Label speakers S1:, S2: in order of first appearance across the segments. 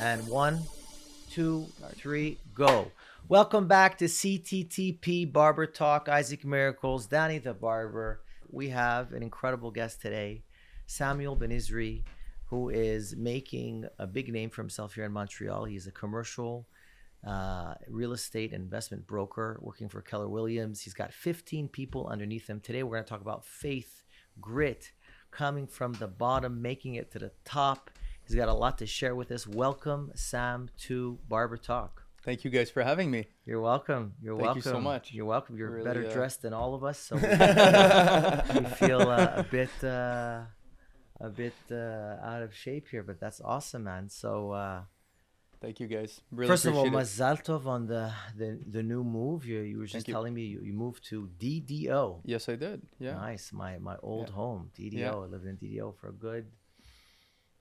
S1: And one, two, three, go. Welcome back to CTTP Barber Talk. Isaac Miracles, Danny the Barber. We have an incredible guest today, Samuel Benizri, who is making a big name for himself here in Montreal. He's a commercial real estate investment broker working for Keller Williams. He's got 15 people underneath him. Today, we're going to talk about faith, grit, coming from the bottom, making it to the top. He's got a lot to share with us. Welcome, Sam, to Barber Talk.
S2: Thank you guys for having me.
S1: You're welcome.
S2: Thank you so much.
S1: You're welcome. You're
S2: Really,
S1: better dressed than all of us, so we feel a bit out of shape here, but that's awesome, man. So
S2: Thank you guys. Really
S1: first of all,
S2: appreciate it.
S1: Mazal Tov on the new move. You were just telling me you moved to DDO.
S2: Yes, I did. Yeah.
S1: Nice. My old home, DDO.
S2: Yeah.
S1: I lived in DDO for a good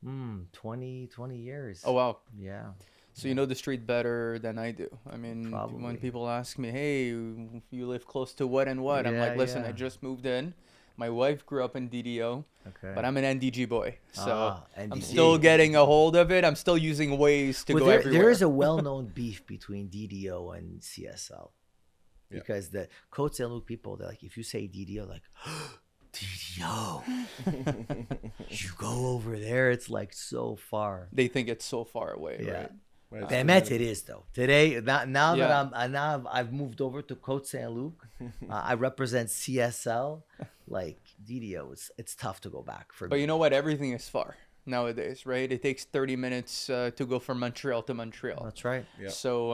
S1: 20 years.
S2: Oh, wow.
S1: Yeah.
S2: So you know the street better than I do. I mean,
S1: Probably.
S2: when people ask me, hey, you live close to what and what? I'm
S1: Yeah,
S2: like, listen,
S1: yeah.
S2: I just moved in. My wife grew up in DDO,
S1: Okay.
S2: but I'm an NDG boy. So I'm
S1: NDG.
S2: still getting a hold of it. I'm still using Waze to go everywhere.
S1: There is a well-known beef between DDO and CSL.
S3: Yeah.
S1: Because the Côte Saint-Luc people, they're like, if you say DDO, like, DDO, you go over there, it's like so far.
S2: They think it's so far away,
S1: Yeah.
S2: right?
S3: Right.
S1: Bemet it is though. Today, now
S2: Yeah.
S1: that I've moved over to Côte Saint-Luc, I represent CSL. Like DDO, it's tough to go back for
S2: But
S1: me.
S2: you know what? Everything is far nowadays, right? It takes 30 minutes to go from Montreal to Montreal.
S1: That's right.
S3: Yeah.
S2: So,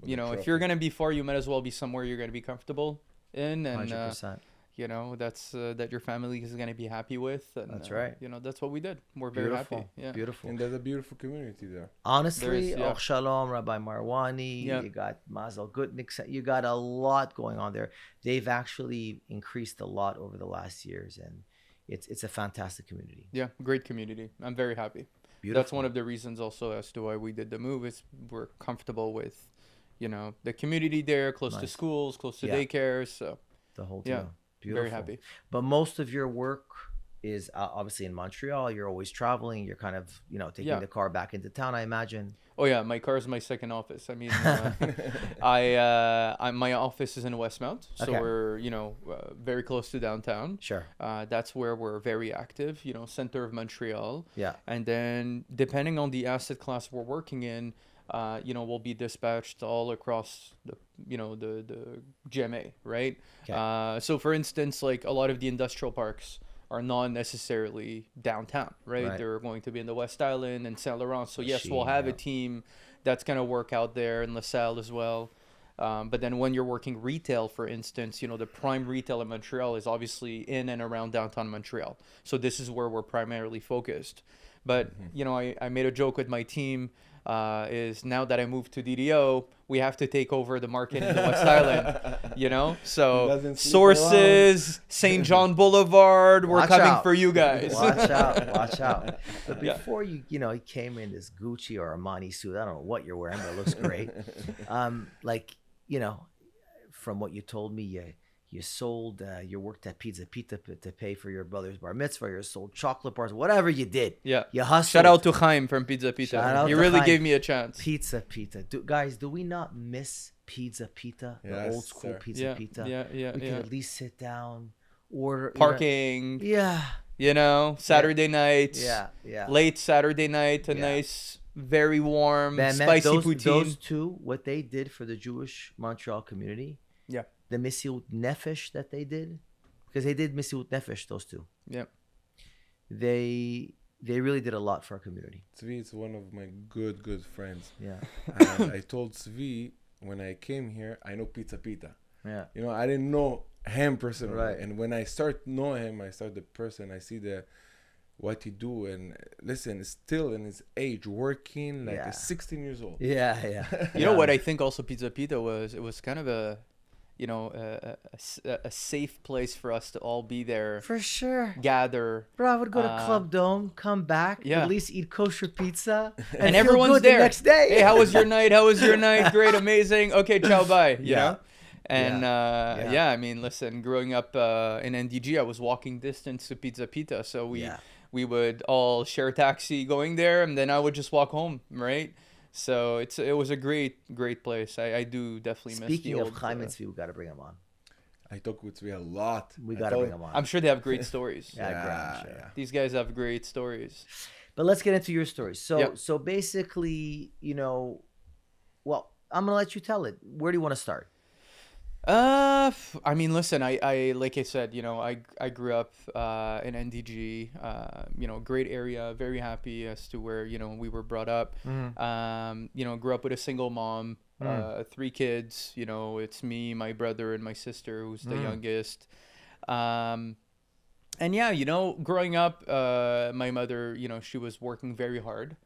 S2: you know, if you're going to be far, you might as well be somewhere you're going to be comfortable in. And,
S1: 100%.
S2: you know, that's that your family is going to be happy with. And,
S1: That's right.
S2: You know, that's what we did. We're very
S1: Beautiful.
S2: happy. Yeah.
S1: Beautiful.
S3: And there's a beautiful community there.
S1: Honestly,
S2: There is, yeah.
S1: Or Shalom, Rabbi Marwani,
S2: Yeah.
S1: you got Mazel Gutnik, you got a lot going on there. They've actually increased a lot over the last years, and it's a fantastic community.
S2: Yeah. Great community. I'm very happy.
S1: Beautiful.
S2: That's one of the reasons also as to why we did the move is we're comfortable with, you know, the community there, close to
S1: Nice.
S2: schools, close to
S1: Yeah.
S2: daycares. So,
S1: The whole
S2: yeah.
S1: deal. Beautiful.
S2: very happy.
S1: But most of your work is obviously in Montreal. You're always traveling. You're kind of, taking
S2: Yeah.
S1: the car back into town, I imagine.
S2: Oh yeah, my car is my second office. I mean, my office is in Westmount, so
S1: Okay.
S2: we're very close to downtown.
S1: Sure.
S2: That's where we're very active. You know, center of Montreal.
S1: Yeah.
S2: And then depending on the asset class we're working in, we'll be dispatched all across the GMA, right?
S1: Okay.
S2: So for instance, like a lot of the industrial parks are not necessarily downtown, right?
S1: Right.
S2: They're going to be in the West Island and Saint Laurent. So yes, we'll
S1: Lachine,
S2: have
S1: yeah.
S2: a team that's going to work out there in LaSalle as well. But then when you're working retail, for instance, the prime retail in Montreal is obviously in and around downtown Montreal. So this is where we're primarily focused. But, I made a joke with my team is now that I moved to DDO, we have to take over the market in the West Island, So
S3: Doesn't sleep
S2: Sources, St. John Boulevard, we're
S1: Watch
S2: coming
S1: out.
S2: for you guys.
S1: Watch out. Watch out. But
S2: Yeah.
S1: before you came in this Gucci or Armani suit, I don't know what you're wearing, but it looks great. From what you told me, you sold, you worked at Pizza Pita to pay for your brother's bar mitzvah, you sold chocolate bars, whatever you did.
S2: Yeah.
S1: You hustled.
S2: Shout out to Chaim from Pizza Pita.
S1: Shout out
S2: He
S1: to
S2: really
S1: Chaim.
S2: gave me a chance.
S1: Pizza Pita. Guys, do we not miss Pizza Pita? The
S3: Yes,
S1: old school
S3: sir.
S1: Pizza
S2: Yeah,
S1: Pita?
S2: yeah,
S1: We can
S2: yeah.
S1: at least sit down, order.
S2: Parking,
S1: Yeah.
S2: Saturday night,
S1: Yeah.
S2: late Saturday night, a
S1: Yeah.
S2: nice, very warm,
S1: Man,
S2: spicy
S1: those
S2: poutine.
S1: two, what they did for the Jewish Montreal community,
S2: Yeah.
S1: the Mesiut Nefesh that they did, because they did Mesiut Nefesh, those two.
S2: Yeah.
S1: They really did a lot for our community.
S3: Tzvi is one of my good friends.
S1: Yeah.
S3: And I told Tzvi when I came here, I know Pizza Pita.
S1: Yeah.
S3: I didn't know him personally.
S1: Right.
S3: And when I start know him, I start the person, I see what he do, and listen, still in his age, working like
S1: Yeah.
S3: 16 years old.
S1: Yeah.
S2: You know what I think also Pizza Pita was? It was kind of a safe place for us to all be there,
S1: For sure.
S2: gather.
S1: Bro, I would go to Club Dome, come back,
S2: Yeah.
S1: at least eat kosher pizza,
S2: And
S1: feel
S2: everyone's
S1: good
S2: there.
S1: the next day.
S2: Hey, how was your night? How was your night? Great, amazing. Okay, ciao, bye. You
S1: Yeah.
S2: know? And
S1: Yeah.
S2: yeah, I mean, listen, growing up in NDG, I was walking distance to Pizza Pita. So we
S1: Yeah.
S2: we would all share a taxi going there, and then I would just walk home, right? So it was a great place. I do definitely miss the
S1: Speaking
S2: old.
S1: of Chaim and Tzvi, we got to bring him on.
S3: I talk with Tzvi a lot.
S1: We
S3: I
S1: got to
S3: told-
S1: bring him on.
S2: I'm sure they have great stories.
S1: Yeah, I'm sure.
S3: yeah.
S2: These guys have great stories.
S1: But let's get into your story. So
S2: Yep.
S1: so basically, well, I'm gonna let you tell it. Where do you want to start?
S2: I mean, listen, I like I said, I grew up in NDG, great area, very happy as to where, we were brought up. Grew up with a single mom, 3 kids, it's me, my brother, and my sister, who's the youngest. And yeah, growing up, my mother, she was working very hard.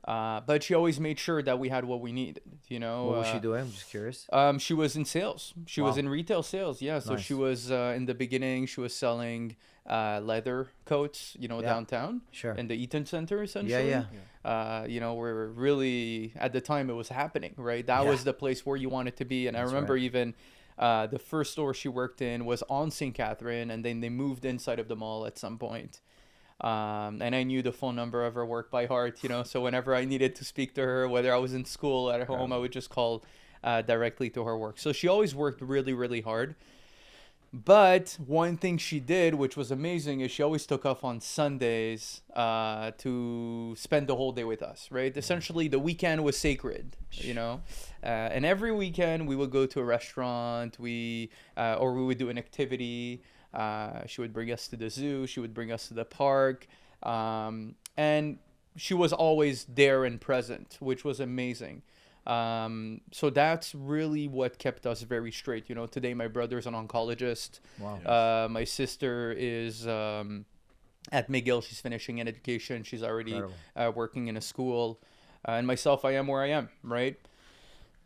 S2: But she always made sure that we had what we needed,
S1: What was she doing? I'm just curious.
S2: She was in sales. She was
S1: Wow.
S2: in retail sales. Yeah. So
S1: Nice.
S2: she was in the beginning. She was selling leather coats, downtown
S1: Sure.
S2: in the Eaton Center, essentially.
S1: Yeah.
S2: Where really at the time it was happening, right? That
S1: Yeah.
S2: was the place where you wanted to be. And I
S1: That's
S2: remember
S1: right.
S2: even the first store she worked in was on St. Catherine, and then they moved inside of the mall at some point. And I knew the phone number of her work by heart, so whenever I needed to speak to her, whether I was in school, at home, I would just call directly to her work. So she always worked really, really hard. But one thing she did, which was amazing, is she always took off on Sundays to spend the whole day with us, right? Essentially, the weekend was sacred, and every weekend we would go to a restaurant, or we would do an activity. She would bring us to the zoo. She would bring us to the park. And she was always there and present, which was amazing. So that's really what kept us very straight. Today my brother's an oncologist.
S1: Wow.
S2: My sister is at McGill. She's finishing an education. She's already working in a school. And myself, I am where I am, right?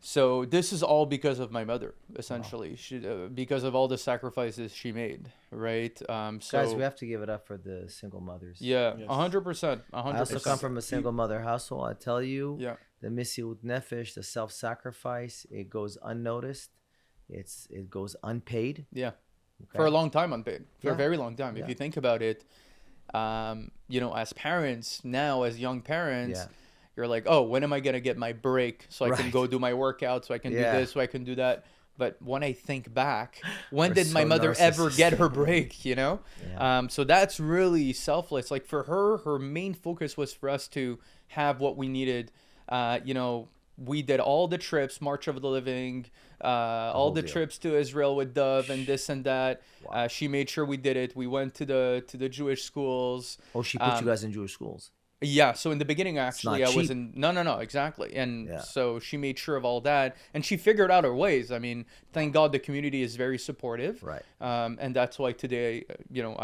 S2: So this is all because of my mother, essentially. Wow. She, because of all the sacrifices she made, right?
S1: Guys, we have to give it up for the single mothers.
S2: Yeah,
S3: Yes.
S2: 100%.
S1: I also come from a single mother household. I tell you,
S2: Yeah.
S1: the misiut nefesh, the self-sacrifice, it goes unnoticed. It goes unpaid.
S2: Yeah.
S1: Okay?
S2: For a long time unpaid. For a
S1: Yeah.
S2: very long time.
S1: Yeah.
S2: If you think about it, as parents, now as young parents,
S1: Yeah.
S2: you're like, oh, when am I going to get my break so I can
S1: Right.
S2: go do my workout, so I can
S1: Yeah.
S2: do this, so I can do that. But when I think back, when
S1: We're
S2: did my
S1: so
S2: mother ever get her
S1: narcissistic.
S2: break,
S1: Yeah.
S2: So that's really selfless. Like for her main focus was for us to have what we needed. We did all the trips, March of the Living, all
S1: whole
S2: the
S1: deal.
S2: trips to Israel with Dove and this and that.
S1: Wow.
S2: She made sure we did it. We went to the Jewish schools.
S1: Oh, she put you guys in Jewish schools.
S2: Yeah, so in the beginning, actually,
S1: not
S2: I was
S1: cheap.
S2: in... No, exactly. And
S1: Yeah.
S2: so she made sure of all that. And she figured out her ways. I mean, thank God the community is very supportive.
S1: Right.
S2: And that's why today,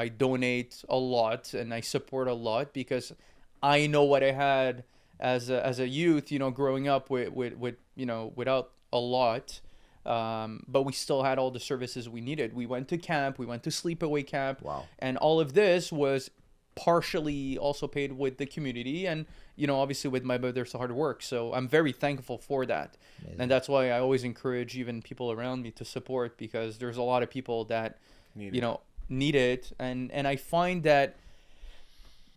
S2: I donate a lot and I support a lot because I know what I had as a youth, growing up with without a lot. But we still had all the services we needed. We went to camp. We went to sleepaway camp.
S1: Wow.
S2: And all of this was partially also paid with the community and obviously with my mother's hard work, so I'm very thankful for that.
S1: Amazing.
S2: And that's why I always encourage even people around me to support, because there's a lot of people that need it, and I find that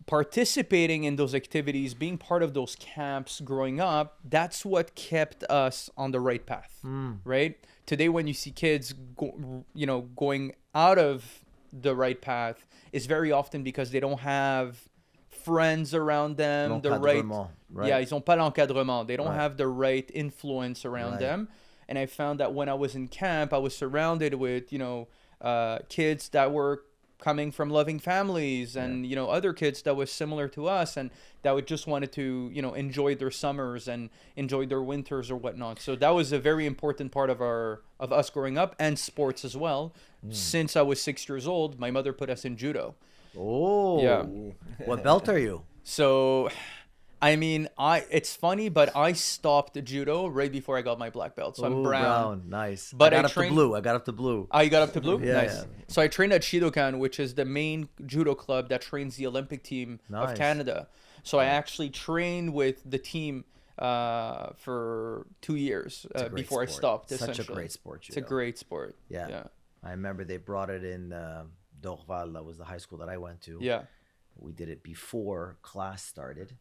S2: participating in those activities, being part of those camps growing up, that's what kept us on the right path. Right today, when you see kids going out of the right path, is very often because they don't have friends around them, the right,
S1: right?
S2: yeah, ils ont pas l'encadrement. They don't
S1: Right.
S2: have the right influence around
S1: Right.
S2: them. And I found that when I was in camp, I was surrounded with kids that were coming from loving families and other kids that was similar to us and that would just wanted to enjoy their summers and enjoy their winters or whatnot. So that was a very important part of us growing up, and sports as well. Since I was 6 years old, my mother put us in judo.
S1: Oh.
S2: Yeah.
S1: What belt are you?
S2: So I mean, it's funny, but I stopped judo right before I got my black belt. So I'm
S1: Ooh,
S2: brown.
S1: Nice.
S2: But
S1: I
S2: I
S1: got up to
S2: trained-
S1: blue. I got up to blue.
S2: Oh, you got up to blue?
S1: Yeah,
S2: Nice.
S1: yeah.
S2: So I trained at Shidokan, which is the main judo club that trains the Olympic team
S1: Nice.
S2: of Canada. So I actually trained with the team for 2 years
S1: It's a great
S2: before I
S1: sport.
S2: stopped.
S1: Such a
S2: essentially.
S1: great sport.
S2: It's a
S1: judo.
S2: great sport.
S1: Yeah.
S2: Yeah.
S1: I remember they brought it in Dorval. That was the high school that I went to.
S2: Yeah.
S1: We did it before class started,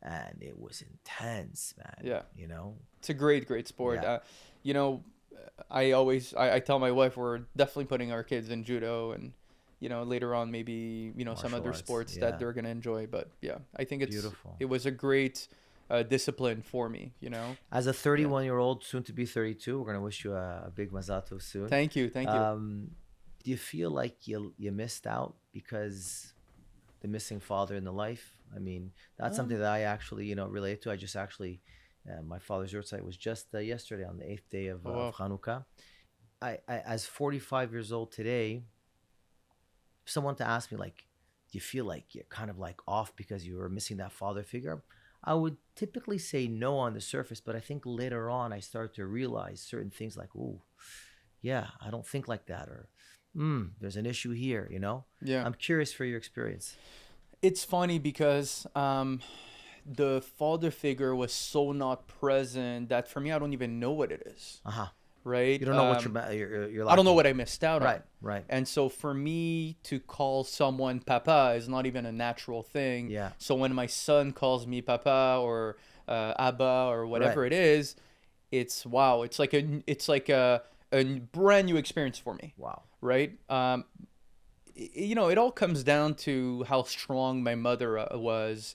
S1: and it was intense, man.
S2: Yeah.
S1: You know?
S2: It's a great sport.
S1: Yeah.
S2: You know, I tell my wife we're definitely putting our kids in judo, and you know, later on maybe, you know, some
S1: Martial
S2: other
S1: arts,
S2: sports
S1: yeah.
S2: that they're gonna enjoy. But yeah, I think
S1: Beautiful.
S2: it was a great discipline for me. You know.
S1: As a 31-year-old, soon to be 32, we're going to wish you a big Mazal Tov soon.
S2: Thank you.
S1: Do you feel like you missed out because the missing father in the life? I mean, that's something that I actually, you know, relate to. I just actually, my father's yahrzeit was just yesterday on the 8th day of Chanukah. I, as 45 years old today, if someone to ask me, like, do you feel like you're kind of like off because you were missing that father figure? I would typically say no on the surface, but I think later on I start to realize certain things like, ooh, yeah, I don't think like that, or there's an issue here, you know?
S2: Yeah.
S1: I'm curious for your experience.
S2: It's funny because the father figure was so not present that for me, I don't even know what it is. Right?
S1: You don't know what you're like.
S2: I don't know what I missed out on.
S1: Right.
S2: And so for me to call someone Papa is not even a natural thing.
S1: Yeah.
S2: So when my son calls me Papa or Abba or whatever it is, it's wow. It's like a brand new experience for me.
S1: Wow.
S2: Right? You know, it all comes down to how strong my mother was.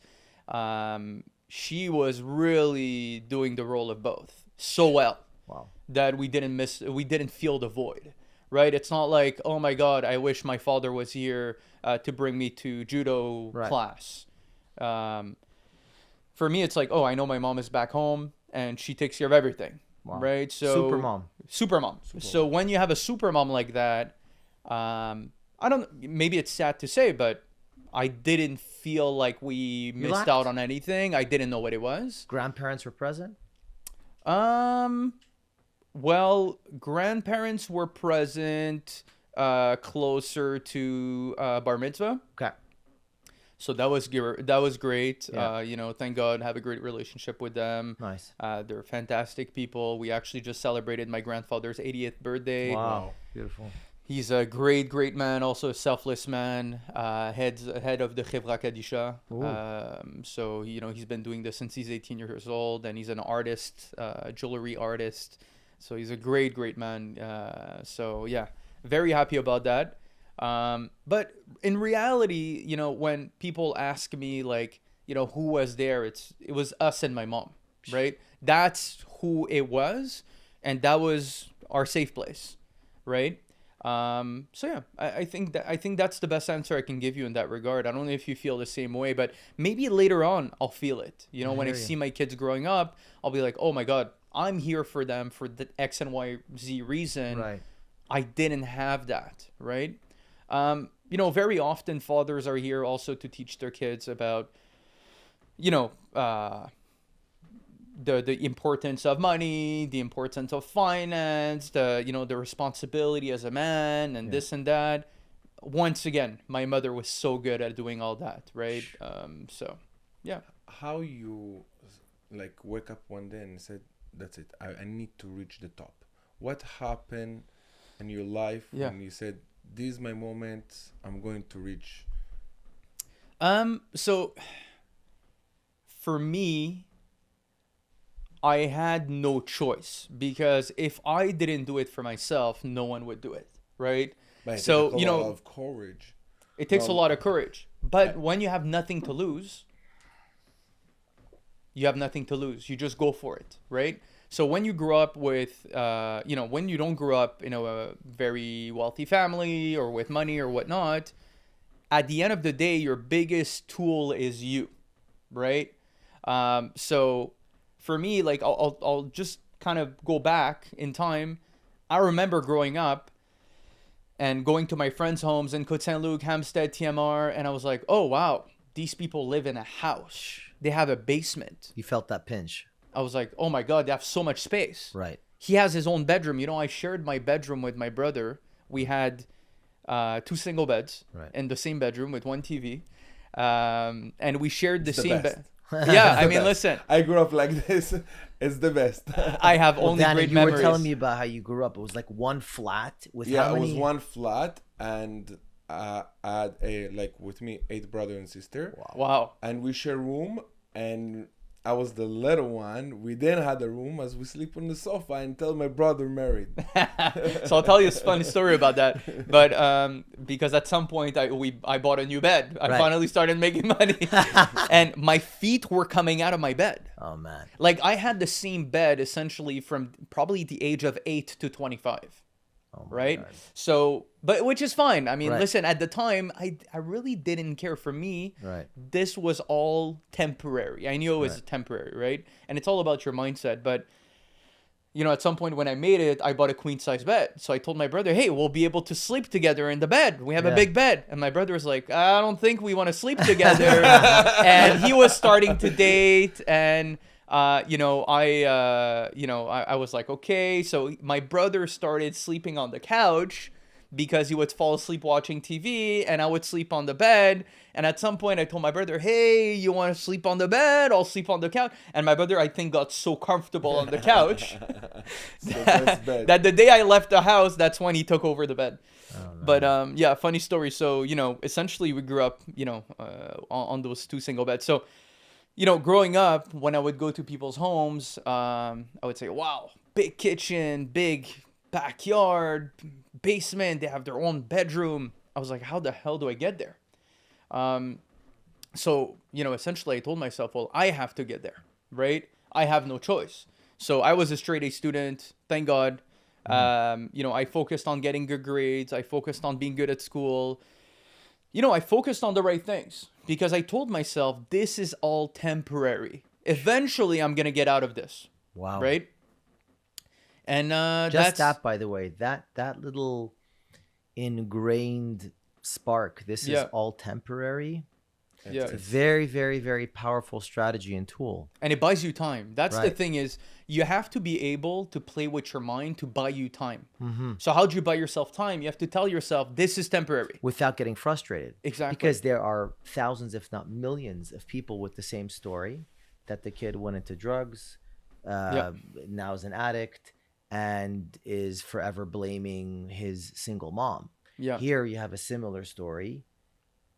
S2: She was really doing the role of both so well.
S1: Wow.
S2: That we didn't feel the void, right? It's not like, oh my God, I wish my father was here to bring me to judo class. For me, it's like, oh, I know my mom is back home and she takes care of everything, right? So super mom. So when you have a super mom like that, maybe it's sad to say, but I didn't feel like we missed out on anything. I didn't know what it was.
S1: Grandparents were present?
S2: Well, grandparents were present closer to bar mitzvah.
S1: Okay.
S2: So that was great.
S1: Yeah.
S2: You know, thank God, have a great relationship with them.
S1: Nice.
S2: They're fantastic people. We actually just celebrated my grandfather's 80th birthday.
S1: Wow. Beautiful.
S2: He's a great man, also a selfless man, head of the Chevra Kadisha. So, you know, he's been doing this since he's 18 years old, and he's an artist, jewelry artist. So he's a great man. So yeah, very happy about that. But in reality, you know, when people ask me like, you know, who was there, it was us and my mom, right? That's who it was, and that was our safe place, right? So yeah, I think that's the best answer I can give you in that regard. I don't know if you feel the same way, but maybe later on I'll feel it. You know, when I see my kids growing up, I'll be like, oh my God, I'm here for them for the X and Y, Z reason.
S1: Right.
S2: I didn't have that, right? You know, very often fathers are here also to teach their kids about, you know, the importance of money, the importance of finance, the responsibility as a man, and this and that. Once again, my mother was so good at doing all that, right? So, yeah.
S3: How you like wake up one day and said, that's it, I need to reach the top. What happened in your life when you said, this is my moment, I'm going to reach?
S2: So for me, I had no choice, because if I didn't do it for myself, no one would do it, right?
S3: But
S2: so,
S3: it takes a lot of courage.
S2: It takes a lot of courage. But when you have nothing to lose, you have nothing to lose. You just go for it, right? So when you grow up with, when you don't grow up in a very wealthy family or with money or whatnot, at the end of the day, your biggest tool is you, right? So for me, like I'll just kind of go back in time. I remember growing up and going to my friends' homes in Côte Saint-Luc, Hampstead, TMR, and I was like, oh wow, these people live in a house. They have a basement.
S1: You felt that pinch.
S2: I was like, oh my God, they have so much space.
S1: Right.
S2: He has his own bedroom. You know, I shared my bedroom with my brother. We had 2 single beds in the same bedroom with 1 TV. And we shared the same bed. Yeah, I mean, listen.
S3: I grew up like this. It's the best.
S2: I have only
S1: Danny,
S2: great
S1: you
S2: memories.
S1: were telling me about how you grew up. It was like one flat with how many?
S3: It was one flat, and I had with me 8 brother and sister.
S2: Wow.
S3: And we share room, and I was the little one. We then had a room as we sleep on the sofa until my brother married.
S2: So I'll tell you a funny story about that. But because at some point I bought a new bed. I finally started making money, and my feet were coming out of my bed.
S1: Oh man!
S2: Like I had the same bed essentially from probably the age of 8 to 25.
S1: Oh
S2: right?
S1: God.
S2: So, but which is fine. I mean,
S1: Right.
S2: listen, at the time, I really didn't care. For me,
S1: Right.
S2: this was all temporary. I knew it was
S1: Right.
S2: temporary, right? And it's all about your mindset. But, you know, at some point when I made it, I bought a queen size bed. So I told my brother, hey, we'll be able to sleep together in the bed. We have a
S1: Yeah.
S2: big bed. And my brother was like, I don't think we want to sleep together. And he was starting to date, and I was like, okay. So my brother started sleeping on the couch because he would fall asleep watching TV, and I would sleep on the bed. And at some point I told my brother, hey, you want to sleep on the bed? I'll sleep on the couch. And my brother, I think, got so comfortable on the couch that the day I left the house, that's when he took over the bed.
S1: Oh, man.
S2: But yeah, funny story. So, essentially we grew up, on those 2 single beds. So, growing up, when I would go to people's homes, I would say, wow, big kitchen, big backyard, basement, they have their own bedroom. I was like, how the hell do I get there? So, essentially I told myself, well, I have to get there, right? I have no choice. So I was a straight A student, thank God. I focused on getting good grades. I focused on being good at school. I focused on the right things because I told myself, this is all temporary. Eventually, I'm going to get out of this.
S1: Wow.
S2: Right? And
S1: Just that, by the way, that little ingrained spark, this is all temporary.
S2: Yeah.
S1: It's a very, very, very powerful strategy and tool.
S2: And it buys you time. That's the
S1: Right.
S2: thing is, you have to be able to play with your mind to buy you time.
S1: Mm-hmm.
S2: So how do you buy yourself time? You have to tell yourself, this is temporary.
S1: Without getting frustrated.
S2: Exactly.
S1: Because there are thousands, if not millions, of people with the same story, that the kid went into drugs, now is an addict, and is forever blaming his single mom.
S2: Yeah.
S1: Here you have a similar story,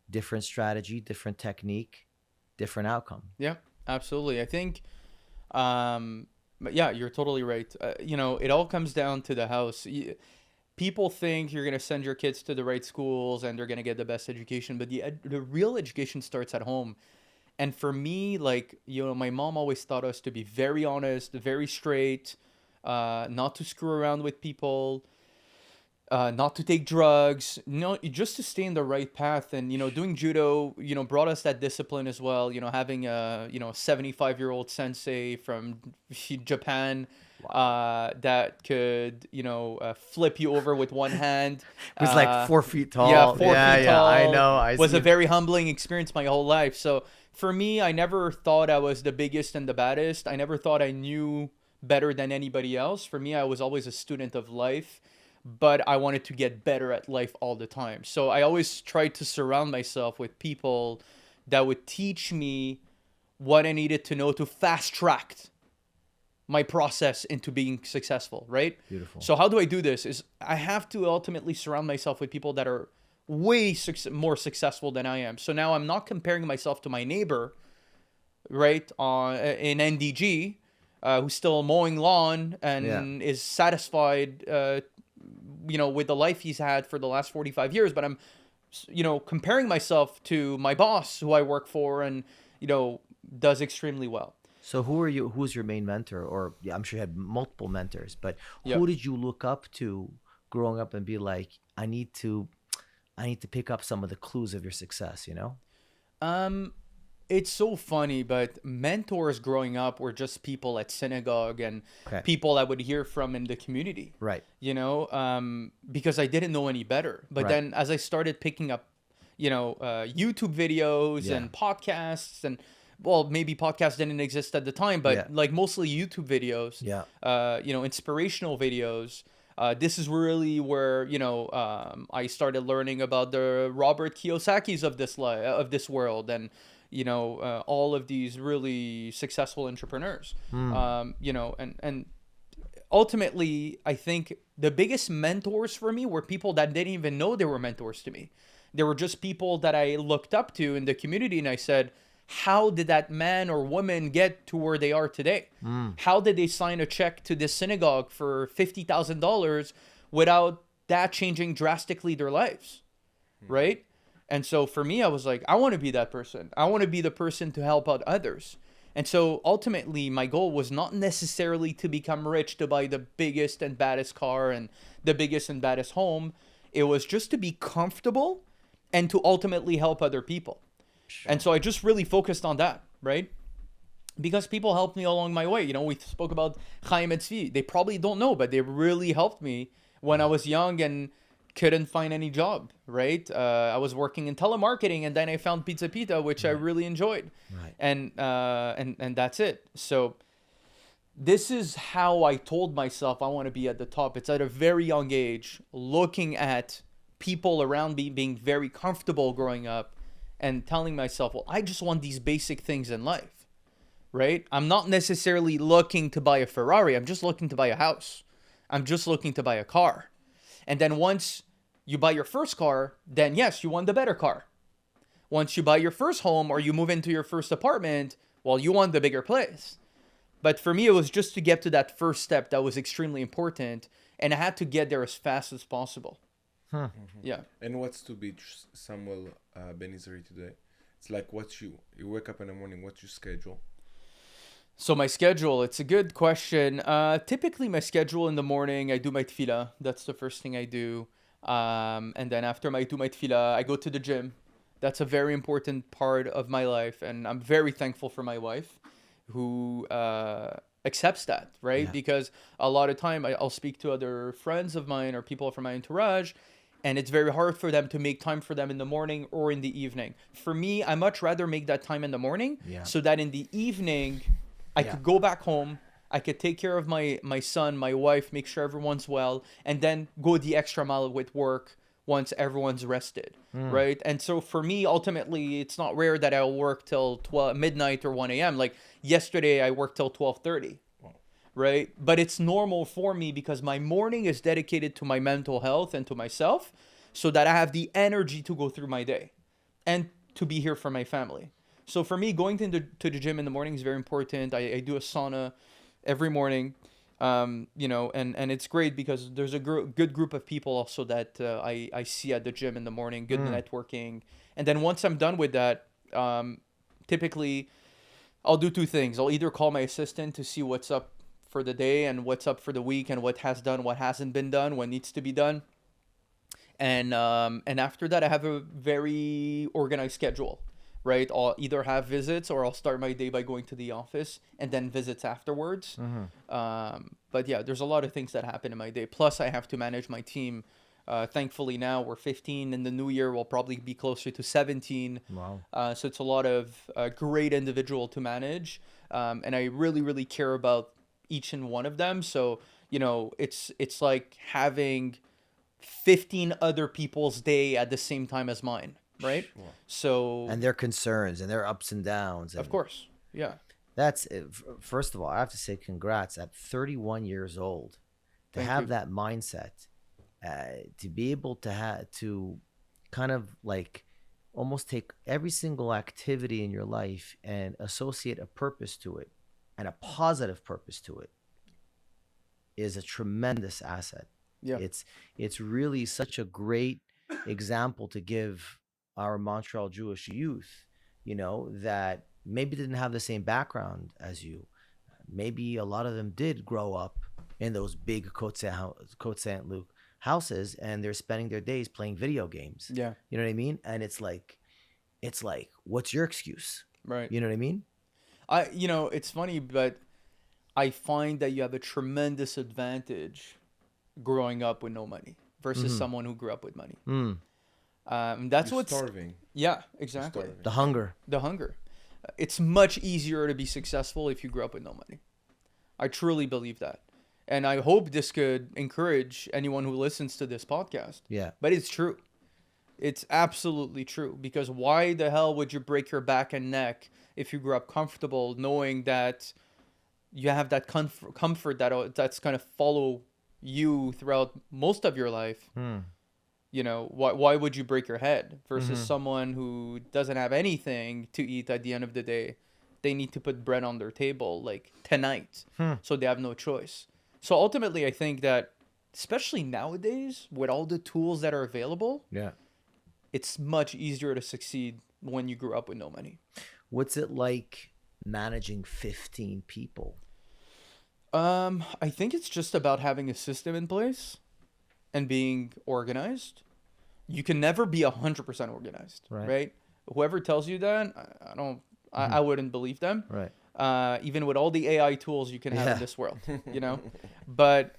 S1: different strategy, different technique, different outcome.
S2: Yeah, absolutely. I think, but yeah, you're totally right. It all comes down to the house. People think you're going to send your kids to the right schools and they're going to get the best education, but the real education starts at home. And for me, my mom always taught us to be very honest, very straight, not to screw around with people, not to take drugs, just to stay in the right path. And, doing judo, brought us that discipline as well. Having a, 75-year-old sensei from Japan, that could, flip you over with one hand.
S1: It was like 4 feet tall.
S2: Yeah, 4 feet tall.
S1: I know.
S2: Was a very humbling experience my whole life. So for me, I never thought I was the biggest and the baddest. I never thought I knew better than anybody else. For me, I was always a student of life, but I wanted to get better at life all the time. So I always tried to surround myself with people that would teach me what I needed to know to fast track my process into being successful, right?
S1: Beautiful.
S2: So how do I do this? Is I have to ultimately surround myself with people that are way more successful than I am. So now I'm not comparing myself to my neighbor, right, in NDG, who's still mowing lawn and is satisfied, with the life he's had for the last 45 years. But I'm, comparing myself to my boss who I work for and, does extremely well.
S1: So who's your main mentor? Or I'm sure you had multiple mentors, but who did you look up to growing up and be like, I need to pick up some of the clues of your success,
S2: It's so funny, but mentors growing up were just people at synagogue and people I would hear from in the community.
S1: Right.
S2: Because I didn't know any better. But then as I started picking up, YouTube videos and podcasts and, well, maybe podcasts didn't exist at the time, but mostly YouTube videos, inspirational videos. This is really where, I started learning about the Robert Kiyosaki's of this world and, all of these really successful entrepreneurs, and ultimately, I think the biggest mentors for me were people that didn't even know they were mentors to me. They were just people that I looked up to in the community, and I said, how did that man or woman get to where they are today? How did they sign a check to this synagogue for $50,000 without that changing drastically their lives? Right? And so for me, I was like, I want to be that person. I want to be the person to help out others. And so ultimately, my goal was not necessarily to become rich, to buy the biggest and baddest car and the biggest and baddest home. It was just to be comfortable and to ultimately help other people. Sure. And so I just really focused on that, right? Because people helped me along my way. You know, we spoke about Chaim and Tzvi. They probably don't know, but they really helped me when I was young and couldn't find any job, right? I was working in telemarketing, and then I found Pizza Pita, which I really enjoyed.
S1: Right.
S2: And that's it. So this is how I told myself I want to be at the top. It's at a very young age, looking at people around me being very comfortable growing up and telling myself, well, I just want these basic things in life, right? I'm not necessarily looking to buy a Ferrari. I'm just looking to buy a house. I'm just looking to buy a car. And then once you buy your first car, then yes, you want the better car. Once you buy your first home or you move into your first apartment, well, you want the bigger place. But for me, it was just to get to that first step that was extremely important. And I had to get there as fast as possible. Yeah.
S3: And what's to be Samuel Benizri today? It's like you wake up in the morning, what's your schedule?
S2: So my schedule, it's a good question. Typically my schedule in the morning, I do my tefillah. That's the first thing I do. And then after I do my tefillah, I go to the gym. That's a very important part of my life. And I'm very thankful for my wife who accepts that, right? Yeah. Because a lot of time I'll speak to other friends of mine or people from my entourage, and it's very hard for them to make time for them in the morning or in the evening. For me, I much rather make that time in the morning so that in the evening I could go back home, I could take care of my son, my wife, make sure everyone's well, and then go the extra mile with work once everyone's rested, right? And so for me, ultimately, it's not rare that I'll work till midnight or 1 a.m. Like yesterday, I worked till 12:30, right? But it's normal for me because my morning is dedicated to my mental health and to myself so that I have the energy to go through my day and to be here for my family. So for me, going to the gym in the morning is very important. I do a sauna every morning. You know, and it's great because there's a good group of people also that I see at the gym in the morning, good networking. And then once I'm done with that, typically I'll do two things. I'll either call my assistant to see what's up for the day and what's up for the week and what has done, what hasn't been done, what needs to be done. And after that, I have a very organized schedule. Right, I'll either have visits or I'll start my day by going to the office and then visits afterwards. But yeah, there's a lot of things that happen in my day. Plus, I have to manage my team. Thankfully, now we're 15. In the new year, we'll probably be closer to 17.
S1: Wow.
S2: So it's a lot of great individual to manage, and I really, really care about each and one of them. So you know, it's like having 15 other people's day at the same time as mine. Right. Sure. So
S1: and their concerns and their ups and downs. And
S2: of course. Yeah.
S1: That's first of all, I have to say congrats at 31 years old to have that mindset, to be able to kind of like almost take every single activity in your life and associate a purpose to it and a positive purpose to it is a tremendous asset.
S2: Yeah.
S1: It's really such a great example to give our Montreal Jewish youth, you know, that maybe didn't have the same background as you. Maybe a lot of them did grow up in those big Côte Saint Luc houses and they're spending their days playing video games.
S2: Yeah.
S1: You know what I mean? And it's like, what's your excuse?
S2: Right.
S1: You know what I mean?
S2: You know, it's funny, but I find that you have a tremendous advantage growing up with no money versus someone who grew up with money. That's what's
S3: starving.
S2: Yeah, exactly.
S1: The hunger.
S2: It's much easier to be successful if you grew up with no money. I truly believe that. And I hope this could encourage anyone who listens to this podcast.
S1: Yeah.
S2: But it's true. It's absolutely true. Because why the hell would you break your back and neck if you grew up comfortable knowing that you have that comfort that's going to follow you throughout most of your life? You know, why would you break your head versus someone who doesn't have anything to eat at the end of the day? They need to put bread on their table like tonight. So they have no choice. So ultimately, I think that especially nowadays with all the tools that are available,
S1: Yeah.
S2: it's much easier to succeed when you grew up with no money.
S1: What's it like managing 15 people?
S2: I think it's just about having a system in place and being organized. You can never be 100% organized, right? Whoever tells you that, I wouldn't believe them.
S1: Right.
S2: Even with all the AI tools you can have in this world, you know? But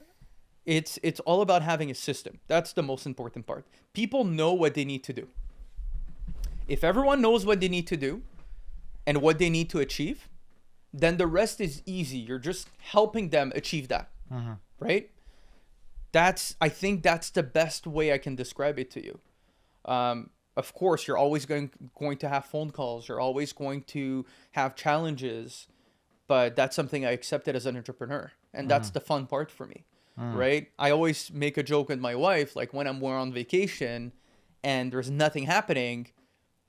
S2: it's all about having a system. That's the most important part. People know what they need to do. If everyone knows what they need to do and what they need to achieve, then the rest is easy. You're just helping them achieve that, right? I think that's the best way I can describe it to you. Of course, you're always going to have phone calls. You're always going to have challenges, but that's something I accepted as an entrepreneur. And that's the fun part for me, right? I always make a joke with my wife, like when we're on vacation and there's nothing happening,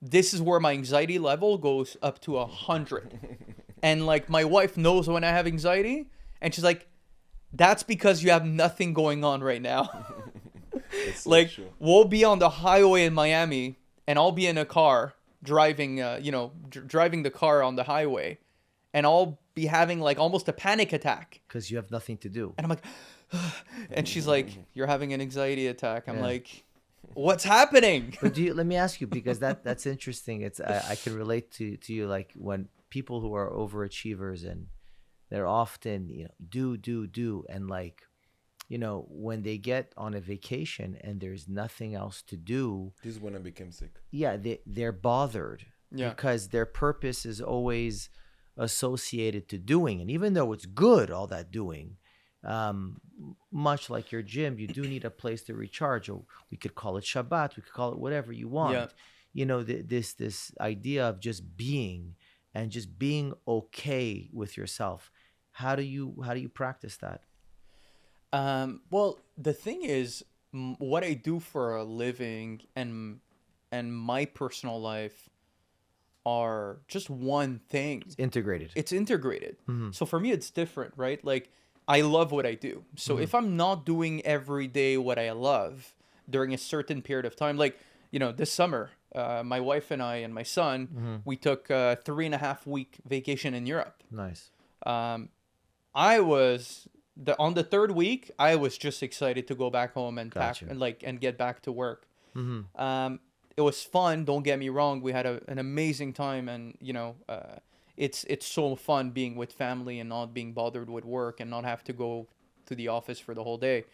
S2: this is where my anxiety level goes up to 100. And like my wife knows when I have anxiety and she's like, that's because you have nothing going on right now.
S3: So
S2: like
S3: true.
S2: we'll be on the highway in Miami and I'll be in a car driving, driving the car on the highway and I'll be having like almost a panic attack.
S1: Because you have nothing to do.
S2: And I'm like, and she's like, you're having an anxiety attack. I'm like, what's happening?
S1: But let me ask you, because that's interesting. It's I can relate to you, like when people who are overachievers and they're often, do. And like, when they get on a vacation and there's nothing else to do.
S3: This is when I became sick.
S1: Yeah, they're bothered because their purpose is always associated to doing. And even though it's good, all that doing, much like your gym, you do need a place to recharge. Or we could call it Shabbat. We could call it whatever you want. This idea of just being and just being okay with yourself. How do you practice that?
S2: Well, the thing is, what I do for a living and my personal life are just one thing.
S1: It's integrated.
S2: So for me, it's different, right? Like I love what I do. So if I'm not doing every day what I love during a certain period of time, like, this summer, my wife and I and my son, we took a 3.5 week vacation in Europe.
S1: Nice.
S2: I was on the third week, I was just excited to go back home and pack and get back to work. It was fun. Don't get me wrong. We had an amazing time, and it's so fun being with family and not being bothered with work and not have to go to the office for the whole day.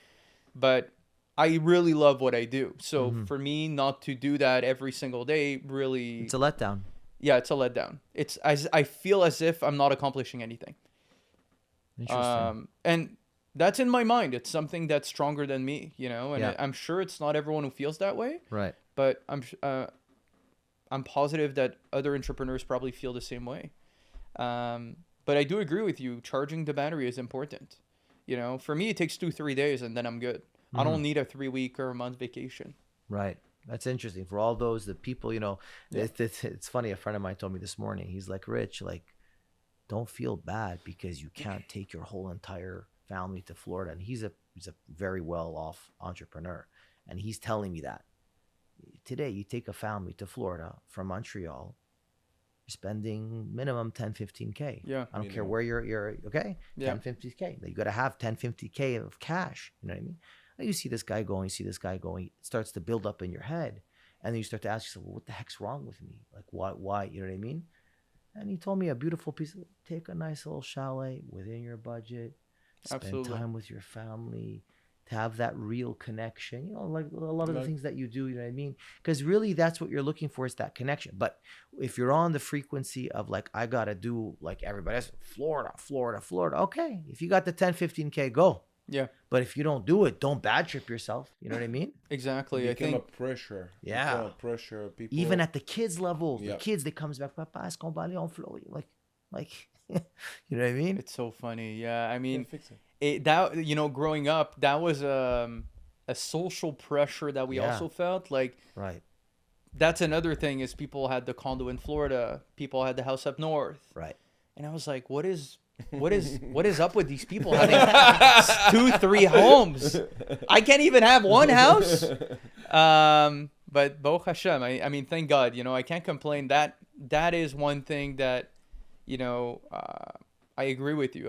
S2: But I really love what I do. So for me, not to do that every single day, really,
S1: it's a letdown.
S2: Yeah, it's a letdown. I feel as if I'm not accomplishing anything.
S1: Interesting.
S2: And that's in my mind. It's something that's stronger than me, and I'm sure it's not everyone who feels that way.
S1: Right.
S2: But I'm positive that other entrepreneurs probably feel the same way. But I do agree with you. Charging the battery is important. For me, it takes 2-3 days and then I'm good. I don't need a 3-week or a month vacation.
S1: Right. That's interesting. For all the people, it's funny. A friend of mine told me this morning, he's like, Rich, like, don't feel bad because you can't take your whole entire family to Florida. And he's a very well-off entrepreneur. And he's telling me that today you take a family to Florida from Montreal, you're spending minimum 10-15K.
S2: Yeah.
S1: I don't care where you're okay.
S2: Yeah.
S1: 10-15K. You got to have 10-15K of cash. You know what I mean? And you see this guy going, it starts to build up in your head. And then you start to ask yourself, well, what the heck's wrong with me? Like, why? You know what I mean? And he told me a beautiful piece of, take a nice little chalet within your budget, spend time with your family, to have that real connection, like a lot of the things that you do, you know what I mean? Because really that's what you're looking for, is that connection. But if you're on the frequency of like, I got to do like everybody else, Florida, okay. If you got the 10-15K, go.
S2: Yeah.
S1: But if you don't do it, don't bad trip yourself. You know what I mean?
S2: Exactly.
S3: It became a pressure.
S1: Yeah.
S3: A pressure. People.
S1: Even at the kids level, the kids, they comes back, Papa, est-ce qu'on va aller en Floride? Like, you know what I mean?
S2: It's so funny. Yeah. I mean,
S3: fix it.
S2: Growing up, that was a a social pressure that we also felt. Like,
S1: Right.
S2: that's another thing is people had the condo in Florida, people had the house up north.
S1: Right.
S2: And I was like, what is up with these people having 2-3 homes? I can't even have one house. But Baruch Hashem, I mean, thank God, I can't complain. That is one thing that, I agree with you.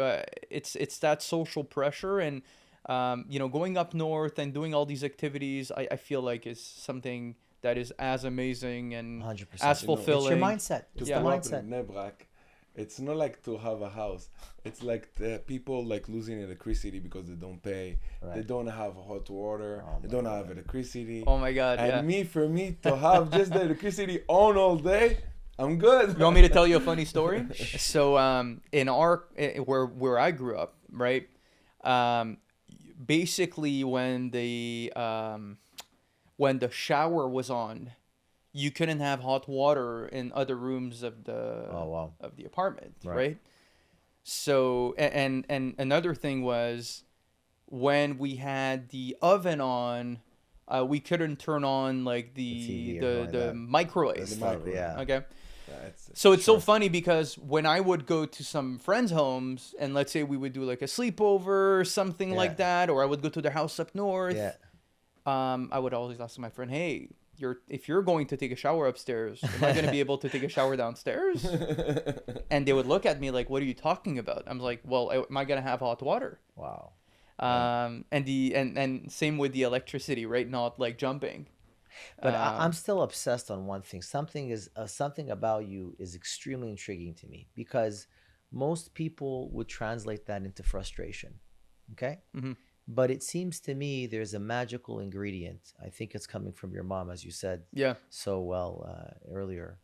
S2: It's that social pressure, and going up north and doing all these activities, I feel like is something that is as amazing and
S1: 100%.
S2: as fulfilling.
S1: It's your mindset. It's the mindset.
S3: Nebrak, it's not like to have a house. It's like the people like losing electricity because they don't pay.
S1: Right.
S3: They don't have hot water. They don't have electricity.
S2: Oh my God!
S3: And for me to have just the electricity on all day, I'm good.
S2: You want me to tell you a funny story? So in where I grew up, right? Basically, when the shower was on, you couldn't have hot water in other rooms of the of the apartment, right? So and another thing was when we had the oven on, we couldn't turn on like the microwave. Okay. So it's so funny because when I would go to some friends' homes and let's say we would do like a sleepover or something like that, or I would go to their house up north, I would always ask my friend, hey, if you're going to take a shower upstairs, am I going to be able to take a shower downstairs? And they would look at me like, what are you talking about? I'm like, well, am I going to have hot water?
S1: Wow.
S2: And same with the electricity, right? Not like jumping.
S1: But I'm still obsessed on one thing. Something about you is extremely intriguing to me because most people would translate that into frustration. Okay?
S2: Mm-hmm.
S1: But it seems to me there's a magical ingredient. I think it's coming from your mom, as you said so well earlier,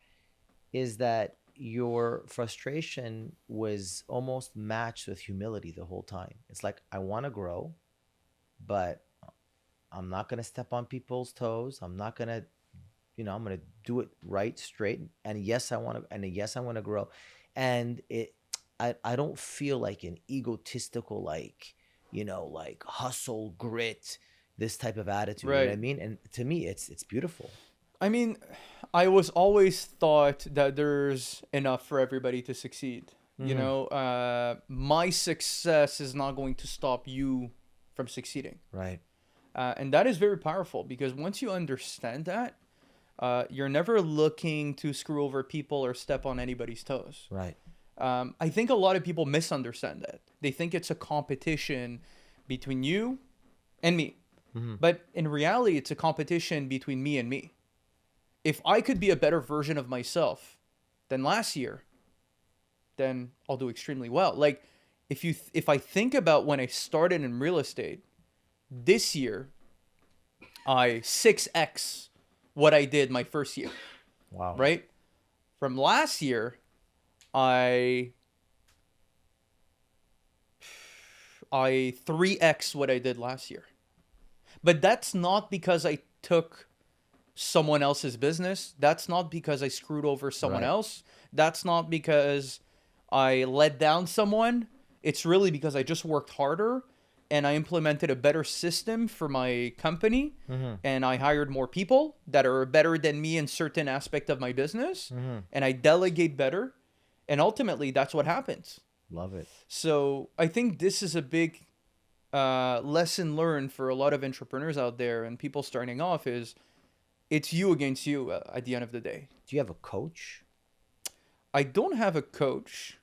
S1: is that your frustration was almost matched with humility the whole time. It's like, I want to grow, but I'm not going to step on people's toes. I'm not going to, I'm going to do it right, straight. And yes, I want to grow. And I don't feel like an egotistical, like hustle, grit, this type of attitude.
S2: Right.
S1: You know what I mean? And to me, it's beautiful.
S2: I mean, I was always thought that there's enough for everybody to succeed. Mm-hmm. My success is not going to stop you from succeeding.
S1: Right.
S2: And that is very powerful because once you understand that, you're never looking to screw over people or step on anybody's toes.
S1: Right.
S2: I think a lot of people misunderstand that. They think it's a competition between you and me. Mm-hmm. But in reality, it's a competition between me and me. If I could be a better version of myself than last year, then I'll do extremely well. Like if I think about when I started in real estate, this year, I 6x what I did my first year.
S1: Wow.
S2: Right? From last year, I 3x what I did last year. But that's not because I took someone else's business. That's not because I screwed over someone else. That's not because I let down someone. It's really because I just worked harder and I implemented a better system for my company, and I hired more people that are better than me in certain aspect of my business, and I delegate better, and ultimately that's what happens.
S1: Love it.
S2: So I think this is a big lesson learned for a lot of entrepreneurs out there and people starting off is it's you against you at the end of the day.
S1: Do you have a coach?
S2: I don't have a coach.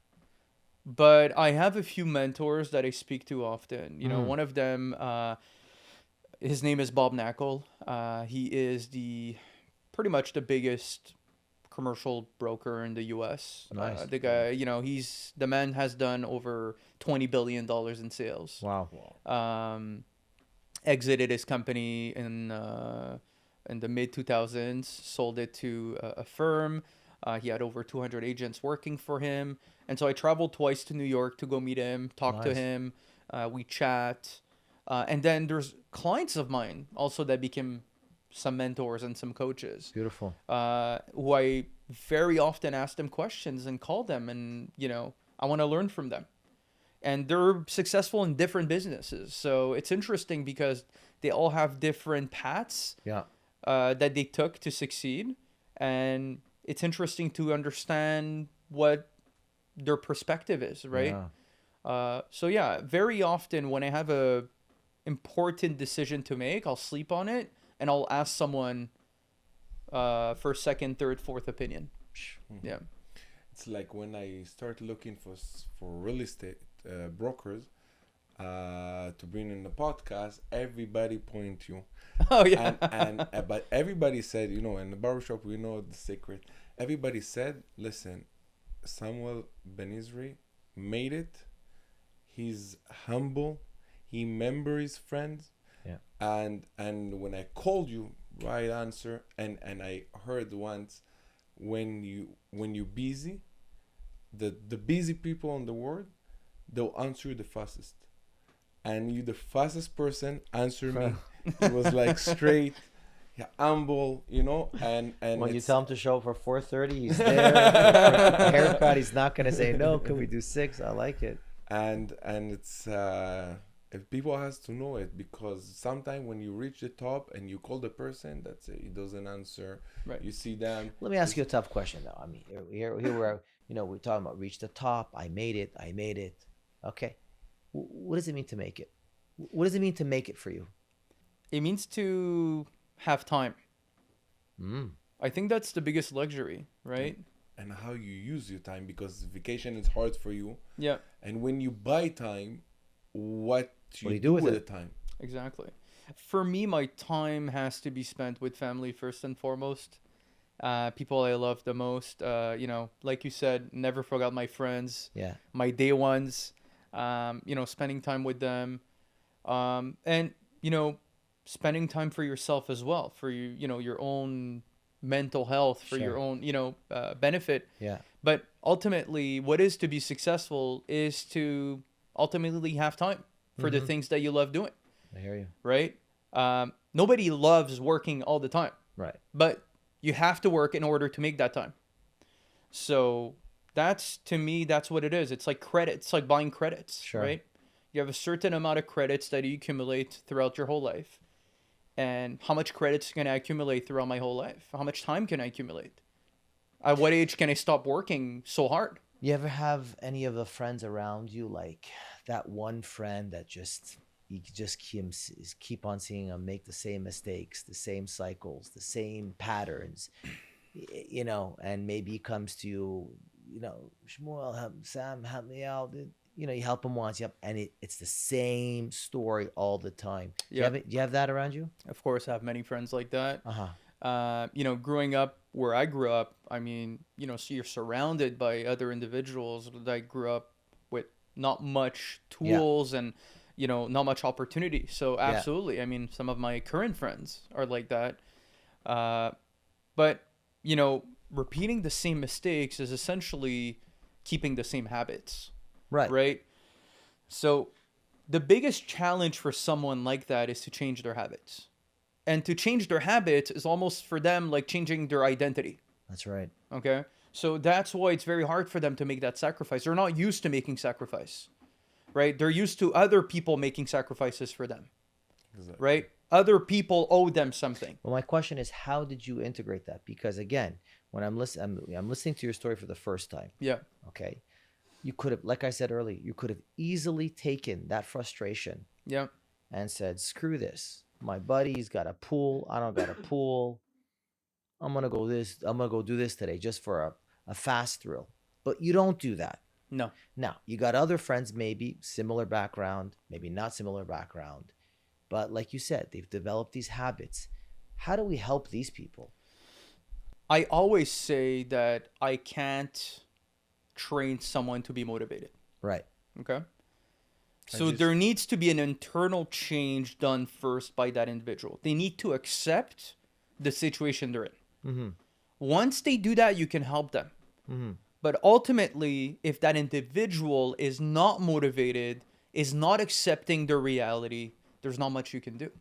S2: But I have a few mentors that I speak to often. One of them, his name is Bob Knackel. He is pretty much the biggest commercial broker in the U.S.
S1: Nice.
S2: The guy, the man has done over $20 billion in sales.
S1: Wow.
S2: Exited his company in the mid 2000s, sold it to a firm. He had over 200 agents working for him. And so I traveled twice to New York to go meet him, talk to him. We chat. And then there's clients of mine also that became some mentors and some coaches.
S1: Beautiful.
S2: Who I very often ask them questions and call them. And, I want to learn from them. and they're successful in different businesses. So it's interesting because they all have different paths that they took to succeed. And it's interesting to understand what their perspective is, right? So yeah, very often when I have a important decision to make, I'll sleep on it and I'll ask someone for a second, third, fourth opinion. Yeah.
S3: It's like when I start looking for real estate brokers to bring in the podcast, everybody point you.
S2: Oh yeah.
S3: And but everybody said, you know, in the barbershop we know the secret. Everybody said, listen, Samuel Benizri made it. He's humble. He remembers his friends.
S1: Yeah.
S3: And when I called you, right answer, and I heard once, when you're busy, the busy people in the world, they'll answer you the fastest. And you the fastest person answer me. It was like straight, humble, you know, and
S1: when you tell him to show up for 4:30, he's there. For a haircut, he's not gonna say no. Can we do 6? I like it.
S3: And it's if people has to know it, because sometimes when you reach the top and you call the person, that's it, he doesn't answer.
S2: Right.
S3: You see them.
S1: Let me ask you a tough question though. I mean, here we're, you know, we're talking about reach the top. I made it. Okay. What does it mean to make it? What does it mean to make it for you?
S2: It means to have time. I think that's the biggest luxury, right?
S3: And how you use your time, because vacation is hard for you.
S2: Yeah.
S3: And when you buy time, what do you
S1: do with
S3: with
S1: it?
S3: the time?
S2: Exactly. For me, my time has to be spent with family first and foremost. People I love the most. You know, like you said, never forgot my friends.
S1: Yeah.
S2: My day ones. You know, spending time with them. And, you know, spending time for yourself as well, for you know, your own mental health, for your own, you know, benefit.
S1: Yeah.
S2: But ultimately, what is to be successful is to ultimately have time for the things that you love doing.
S1: I hear you.
S2: Right? Nobody loves working all the time.
S1: Right.
S2: But you have to work in order to make that time. So that's, to me, that's what it is. It's like credits, it's like buying credits, right? You have a certain amount of credits that you accumulate throughout your whole life. And how much credits can I accumulate throughout my whole life? How much time can I accumulate? At what age can I stop working so hard?
S1: You ever have any of the friends around you, like that one friend that just, you just keep on seeing them make the same mistakes, the same cycles, the same patterns, you know, and maybe he comes to you, you know, Shmuel, Sam, help me out. You know, you help him once, and it's the same story all the time.
S2: Yeah.
S1: Do you have that around you?
S2: Of course, I have many friends like that.
S1: Uh-huh.
S2: You know, growing up where I grew up, I mean, you know, so you're surrounded by other individuals that grew up with not much tools and, you know, not much opportunity. So absolutely. I mean, some of my current friends are like that. But, you know, repeating the same mistakes is essentially keeping the same habits. Right. So the biggest challenge for someone like that is to change their habits. And to change their habits is almost for them like changing their identity.
S1: That's right.
S2: Okay. So that's why it's very hard for them to make that sacrifice. They're not used to making sacrifice, right? They're used to other people making sacrifices for them, right? Other people owe them something.
S1: Well, my question is, how did you integrate that? Because again, when I'm listening to your story for the first time.
S2: Yeah.
S1: Okay. You could have, like I said earlier, you could have easily taken that frustration.
S2: Yeah.
S1: And said, screw this. My buddy's got a pool. I don't got a pool. I'm going to go do this today just for a fast thrill. But you don't do that.
S2: No.
S1: Now, you got other friends, maybe similar background, maybe not similar background. But like you said, they've developed these habits. How do we help these people?
S2: I always say that I can't train someone to be motivated.
S1: Right.
S2: Okay. So there needs to be an internal change done first by that individual. They need to accept the situation they're in.
S1: Mm-hmm.
S2: Once they do that, you can help them.
S1: Mm-hmm.
S2: But ultimately, if that individual is not motivated, is not accepting their reality, there's not much you can do.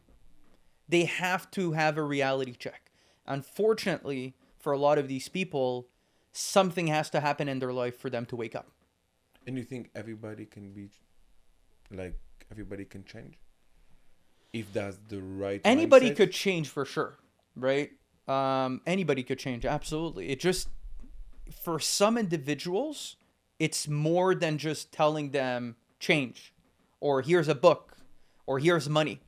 S2: They have to have a reality check. Unfortunately, for a lot of these people, something has to happen in their life for them to wake up.
S3: And you think everybody can be like everybody can change if that's the right
S2: Anybody
S3: mindset?
S2: could change for sure, right? Anybody could change, absolutely. It just, for some individuals, it's more than just telling them change, or here's a book, or here's money.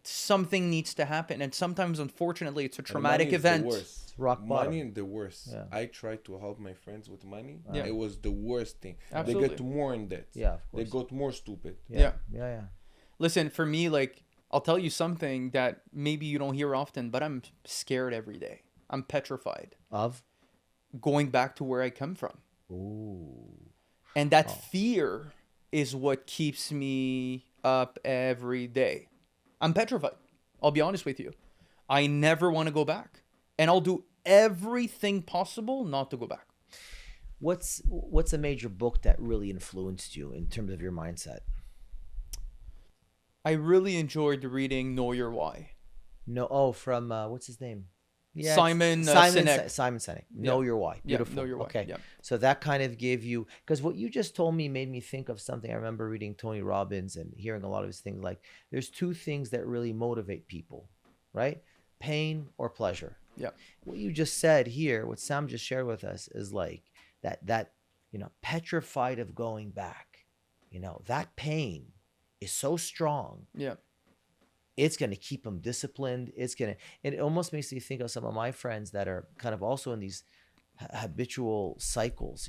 S2: Something needs to happen, and sometimes, unfortunately, it's a
S3: And
S2: traumatic
S3: money is the
S2: event.
S3: worst.
S1: It's rock bottom.
S3: Money is the worst.
S1: Yeah.
S3: I tried to help my friends with money.
S2: Yeah.
S3: It was the worst thing.
S2: Absolutely.
S3: They get more in debt.
S1: Yeah, of
S3: They
S1: course.
S3: got more stupid.
S2: Yeah.
S1: Yeah.
S2: Listen, for me, like, I'll tell you something that maybe you don't hear often, but I'm scared every day. I'm petrified
S1: Of?
S2: going back to where I come from.
S1: Ooh.
S2: And that fear is what keeps me up every day. I'm petrified. I'll be honest with you. I never want to go back. And I'll do everything possible not to go back.
S1: What's a major book that really influenced you in terms of your mindset?
S2: I really enjoyed reading Know Your Why.
S1: No, from what's his name? Yeah,
S2: Simon Sinek.
S1: Simon Sinek. Know Your Why.
S2: Yeah,
S1: Beautiful.
S2: Know Your Why.
S1: Okay.
S2: Yeah.
S1: So that kind of gave you, because what you just told me made me think of something. I remember reading Tony Robbins and hearing a lot of his things. Like, there's two things that really motivate people, right? Pain or pleasure.
S2: Yeah.
S1: What you just said here, what Sam just shared with us, is like that petrified of going back. That pain is so strong.
S2: Yeah.
S1: It's going to keep them disciplined. It almost makes me think of some of my friends that are kind of also in these habitual cycles,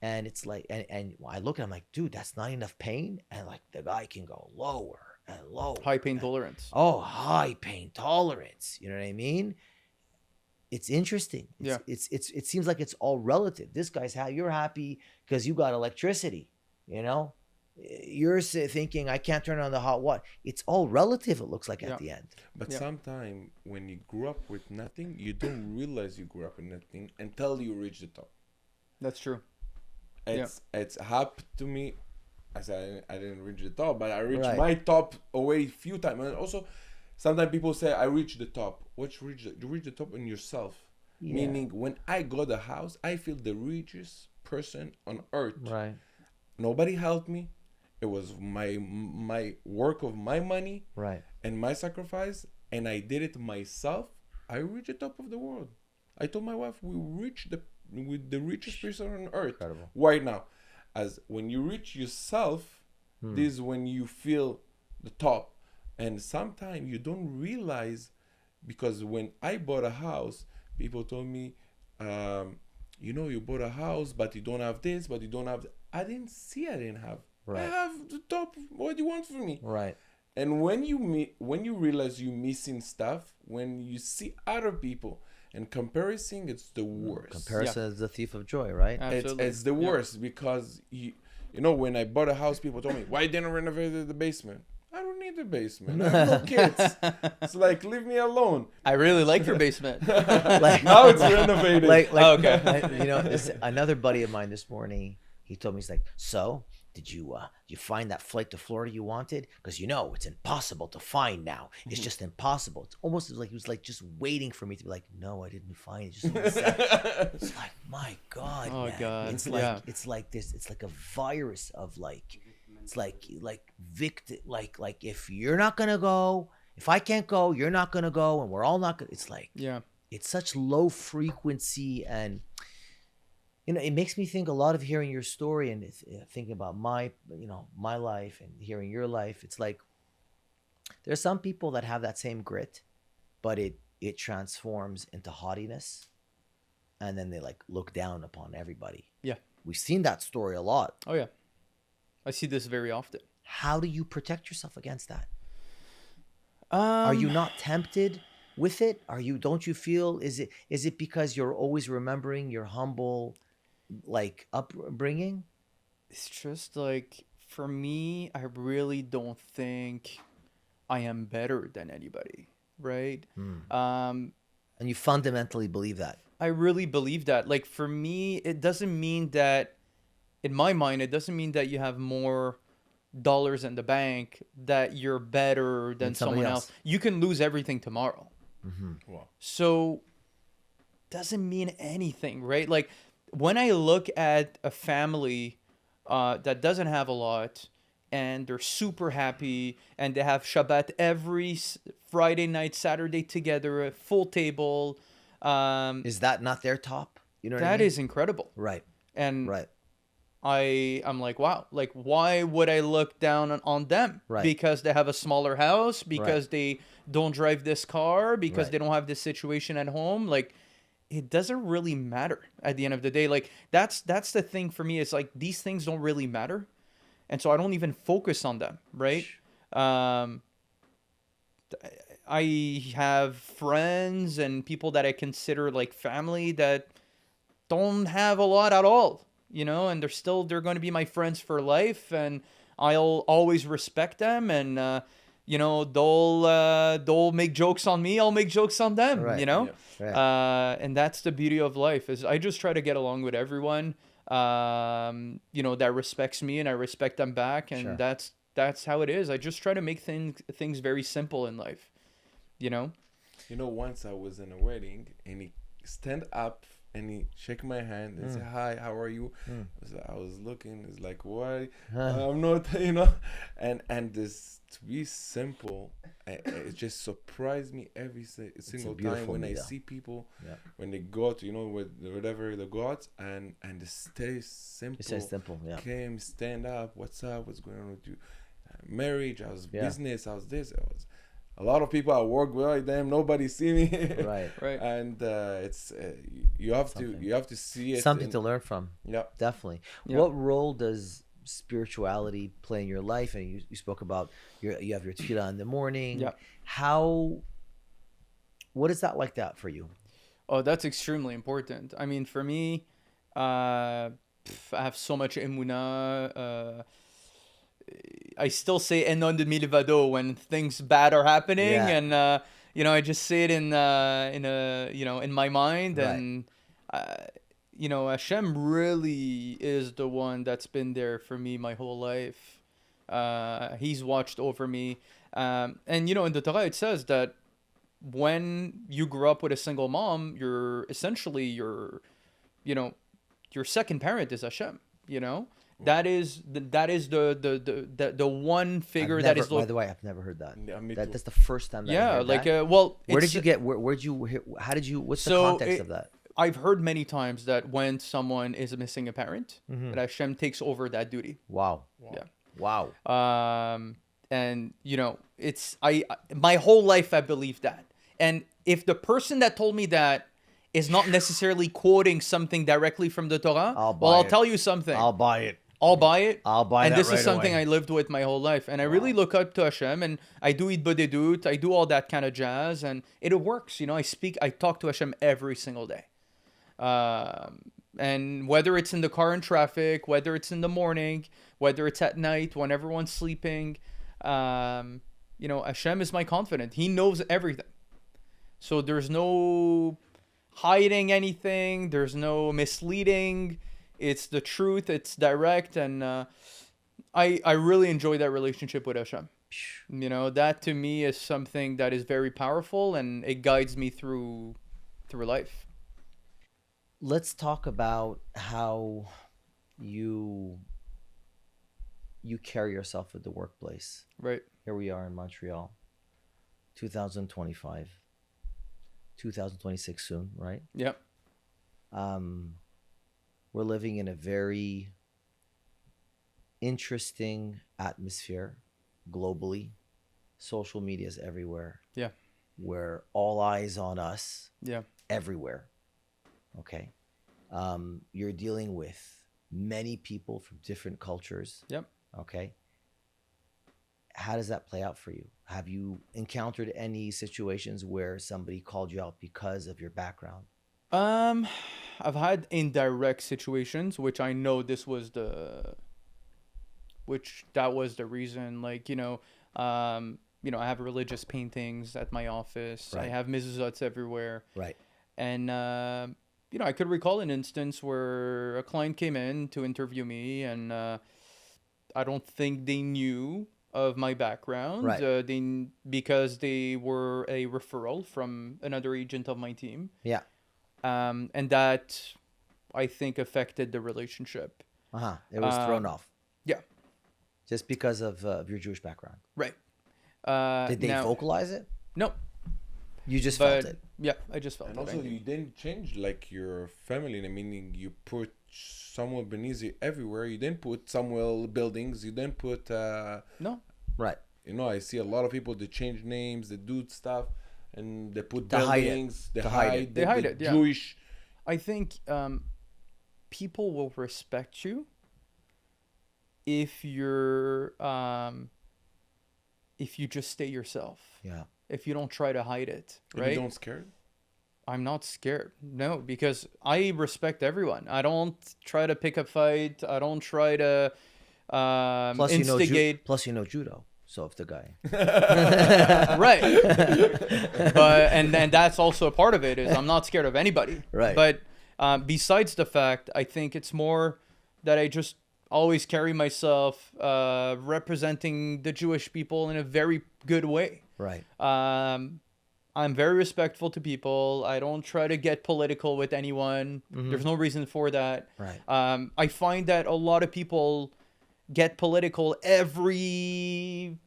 S1: and it's like, and I look at him like, dude, that's not enough pain. And like the guy can go lower and lower.
S2: High pain tolerance.
S1: Oh, high pain tolerance. You know what I mean? It's interesting.
S2: Yeah.
S1: It seems like it's all relative. This guy's you're happy because you got electricity, You're thinking, I can't turn on the hot water. It's all relative, it looks like, at the end.
S3: But
S2: Yeah.
S3: sometimes when you grew up with nothing, you don't realize you grew up with nothing until you reach the top.
S2: That's true.
S3: It's happened to me. I said I didn't reach the top, but I reached
S1: Right.
S3: my top already few times. And also, sometimes people say I reached the top. What you reach the top in yourself?
S1: Yeah.
S3: Meaning, when I got a house, I feel the richest person on earth.
S1: Right.
S3: Nobody helped me. It was my work of my money
S1: Right.
S3: and my sacrifice, and I did it myself. I reached the top of the world. I told my wife we reached with the richest person on earth.
S1: Incredible.
S3: Right now, as when you reach yourself, this is when you feel the top. And sometimes you don't realize, because when I bought a house, people told me, you bought a house, but you don't have this, but you don't have. I didn't have.
S1: Right.
S3: I have the top. What do you want from me?
S1: Right.
S3: And when you realize you're missing stuff, when you see other people and comparison, it's the worst.
S1: Comparison is the thief of joy, right?
S2: Absolutely.
S3: It's the worst, because when I bought a house, people told me, why didn't I renovate the basement? I don't need the basement. I have no kids. It's like, leave me alone.
S2: I really like your basement.
S1: Like,
S3: Now it's renovated.
S1: Another buddy of mine this morning, he told me, he's like, so did you find that flight to Florida you wanted? Because it's impossible to find now. It's just impossible. It's almost like he was like just waiting for me to be like, no, I didn't find it. Just it's like, my God,
S2: Oh,
S1: man.
S2: God.
S1: It's like
S2: Yeah.
S1: it's like this. It's like a virus of like, it's like victim. Like if you're not gonna go, if I can't go, you're not gonna go, and we're all not gonna. It's like,
S2: Yeah.
S1: it's such low frequency, and it makes me think a lot of hearing your story and thinking about my life and hearing your life. It's like there's some people that have that same grit, but it transforms into haughtiness, and then they like look down upon everybody.
S2: Yeah.
S1: We've seen that story a lot.
S2: Oh, yeah. I see this very often.
S1: How do you protect yourself against that? Are you not tempted with it? Don't you feel, is it because you're always remembering your humble like upbringing?
S2: It's just like, for me, I really don't think I am better than anybody, right?
S1: And you fundamentally believe that?
S2: I really believe that. Like, for me, it doesn't mean that, in my mind, it doesn't mean that you have more dollars in the bank, that you're better than
S1: somebody
S2: someone else. You can lose everything tomorrow.
S3: Wow.
S2: So, doesn't mean anything, right? Like, when I look at a family that doesn't have a lot, and they're super happy, and they have Shabbat every Friday night, Saturday together, a full table.
S1: Is that not their top? You know what I
S2: That
S1: mean?
S2: is incredible.
S1: Right.
S2: And
S1: Right.
S2: I'm like, wow, like why would I look down on them?
S1: Right.
S2: Because they have a smaller house, because they don't drive this car, because
S1: Right.
S2: they don't have this situation at home. Like, it doesn't really matter at the end of the day. Like, that's the thing for me. It's like these things don't really matter, and so I don't even focus on them, right? I have friends and people that I consider like family that don't have a lot at all, you know, and they're going to be my friends for life, and I'll always respect them, and you know, they'll make jokes on me, I'll make jokes on them,
S1: Right.
S2: you know.
S1: Yeah. Right.
S2: And that's the beauty of life, is I just try to get along with everyone, you know, that respects me, and I respect them back, and
S1: Sure.
S2: that's how it is. I just try to make things very simple in life, you know.
S3: You know, once I was in a wedding and he stand up and he shake my hand and say, "Hi, how are you?" I was looking, it's like, why? I'm not, you know. And this, to be simple, it just surprised me every single time
S1: beautiful
S3: when I
S1: meal.
S3: see people,
S1: Yeah.
S3: when they go out, you know, with whatever they go out, and they stay simple.
S1: It says simple. Yeah.
S3: Came, stand up, what's up, what's going on with you? Marriage, I was
S1: Yeah.
S3: business, I was this, I was a lot of people at work, well, damn, nobody see me.
S1: Right.
S2: Right.
S3: And it's you have to see it.
S1: Something to learn from.
S3: Yeah.
S1: Definitely.
S2: Yeah.
S1: What role does spirituality play in your life? And you spoke about you have your tefillah in the morning.
S2: Yeah.
S1: What is that like that for you?
S2: Oh, that's extremely important. I mean, for me, I have so much Emunah. I still say "enon de milvado" when things bad are happening,
S1: Yeah.
S2: and you know, I just say it in a you know, in my mind,
S1: Right.
S2: and you know, Hashem really is the one that's been there for me my whole life. He's watched over me, and you know, in the Torah it says that when you grow up with a single mom, you're essentially your second parent is Hashem. You know, that is the one figure that is.
S1: By the way, I've never heard that.
S3: Yeah, me too.
S1: That's the first time that I
S2: Yeah,
S1: heard
S2: like
S1: that.
S2: well,
S1: Where
S2: it's-
S1: did you get? Where'd you? How did you? What's the
S2: So
S1: context of that?
S2: I've heard many times that when someone is missing a parent,
S1: Mm-hmm.
S2: that Hashem takes over that duty.
S1: Wow.
S2: Yeah.
S1: Wow.
S2: And you know, it's my whole life I believe that. And if the person that told me that is not necessarily quoting something directly from the Torah, I'll
S1: it.
S2: tell you something.
S1: I'll buy it.
S2: I'll buy it.
S1: I'll buy
S2: and
S1: that
S2: this
S1: right
S2: is something
S1: away.
S2: I lived with my whole life. And I really look up to Hashem, and I do eat bodedut, I do all that kind of jazz, and it works. You know, I talk to Hashem every single day. And whether it's in the car in traffic, whether it's in the morning, whether it's at night when everyone's sleeping, you know, Hashem is my confidant. He knows everything. So there's no hiding anything. There's no misleading. It's the truth. It's direct. And I really enjoy that relationship with Hashem. You know, that to me is something that is very powerful, and it guides me through life.
S1: Let's talk about how you carry yourself at the workplace.
S2: Right.
S1: Here we are in Montreal, 2025, 2026 soon, right?
S2: Yep.
S1: We're living in a very interesting atmosphere globally. Social media is everywhere.
S2: Yeah.
S1: Where all eyes on us.
S2: Yeah.
S1: Everywhere. Okay. You're dealing with many people from different cultures.
S2: Yep.
S1: Okay. How does that play out for you? Have you encountered any situations where somebody called you out because of your background?
S2: I've had indirect situations, which I know that was the reason. Like, you know, I have religious paintings at my office.
S1: Right.
S2: I have mezuzahs everywhere.
S1: Right.
S2: And, I could recall an instance where a client came in to interview me, and I don't think they knew of my background.
S1: Right.
S2: Because they were a referral from another agent of my team.
S1: Yeah.
S2: And that, I think, affected the relationship.
S1: It was thrown off.
S2: Yeah.
S1: just because of your Jewish background.
S2: Right.
S1: Did they vocalize it?
S2: No.
S1: You just felt it.
S2: Yeah, I just felt
S3: And
S2: it.
S3: also, you didn't change like your family. I mean, you put Samuel Benizri everywhere. You didn't put Samuel buildings. You didn't put.
S2: No.
S1: Right.
S3: You know, I see a lot of people that change names, they do stuff, and they put
S1: To hide it.
S3: buildings. They
S1: To hide
S3: hide.
S1: it.
S2: They hide it, yeah.
S3: Jewish.
S2: I think people will respect you if you're if you just stay yourself.
S1: Yeah.
S2: If you don't try to hide it,
S3: And
S2: right?
S3: you don't scared?
S2: I'm not scared. No, because I respect everyone. I don't try to pick a fight. I don't try to instigate.
S1: Plus, you know judo. So if the guy,
S2: Right. But and that's also a part of it is I'm not scared of anybody.
S1: Right.
S2: But besides the fact, I think it's more that I just always carry myself representing the Jewish people in a very good way.
S1: right?
S2: I'm very respectful to people. I don't try to get political with anyone. There's no reason for that.
S1: Right.
S2: I find that a lot of people get political every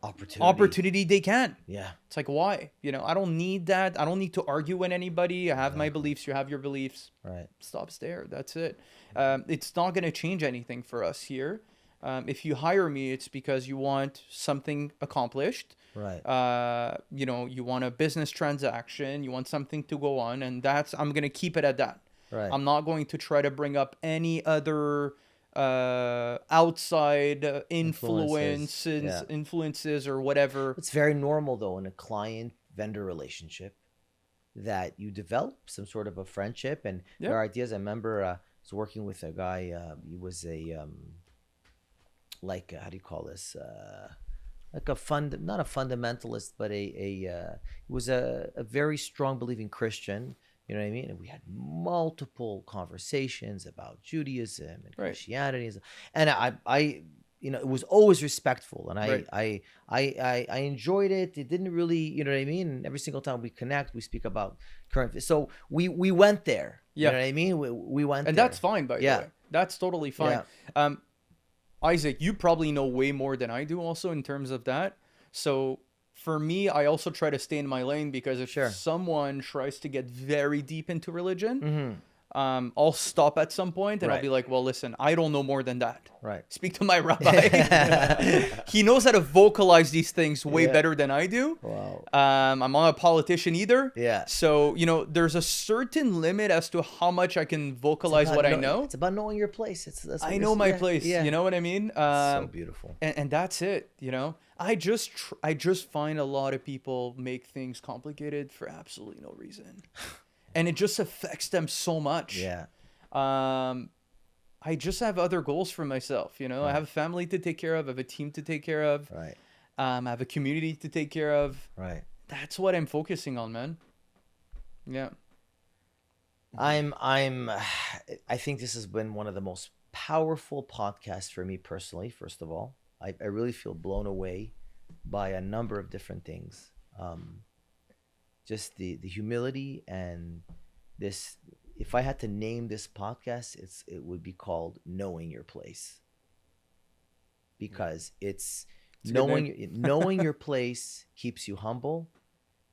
S2: opportunity they can.
S1: Yeah.
S2: It's like, why? You know, I don't need that. I don't need to argue with anybody. I have my beliefs. You have your beliefs.
S1: Right.
S2: Stops there. That's it. It's not going to change anything for us here. If you hire me, it's because you want something accomplished.
S1: Right.
S2: You know, you want a business transaction. You want something to go on. And I'm going to keep it at that.
S1: Right.
S2: I'm not going to try to bring up any other outside influences or whatever.
S1: It's very normal though in a client-vendor relationship that you develop some sort of a friendship and there are ideas. I remember I was working with a guy. He was a how do you call this? Like not a fundamentalist, but he was a very strong believing Christian. You know what I mean? And we had multiple conversations about Judaism and Christianity, and I you know, it was always respectful, and I enjoyed it. It didn't really, you know what I mean? And every single time we connect, we speak about current. So we went there. You know what I mean? We went,
S2: and
S1: there.
S2: that's fine, by the way. That's totally fine.
S1: Yeah.
S2: Isaac, you probably know way more than I do, also in terms of that. So for me, I also try to stay in my lane because if someone tries to get very deep into religion, I'll stop at some point and I'll be like, well, listen, I don't know more than that.
S1: Right.
S2: Speak to my rabbi. He knows how to vocalize these things way better than I do.
S1: Wow.
S2: I'm not a politician either.
S1: Yeah.
S2: So, you know, there's a certain limit as to how much I can vocalize what I know.
S1: It's about knowing your place. That's
S2: I know my place.
S1: Yeah.
S2: You know what I mean?
S1: So beautiful.
S2: And that's it, you know? I just find a lot of people make things complicated for absolutely no reason. And it just affects them so much.
S1: Yeah.
S2: I just have other goals for myself, you know? I have a family to take care of, I have a team to take care of.
S1: Right.
S2: I have a community to take care of.
S1: Right.
S2: That's what I'm focusing on, man. Yeah.
S1: I think this has been one of the most powerful podcasts for me personally, first of all. I really feel blown away by a number of different things. Just the humility and this. If I had to name this podcast, it would be called "Knowing Your Place," because it's knowing your place keeps you humble.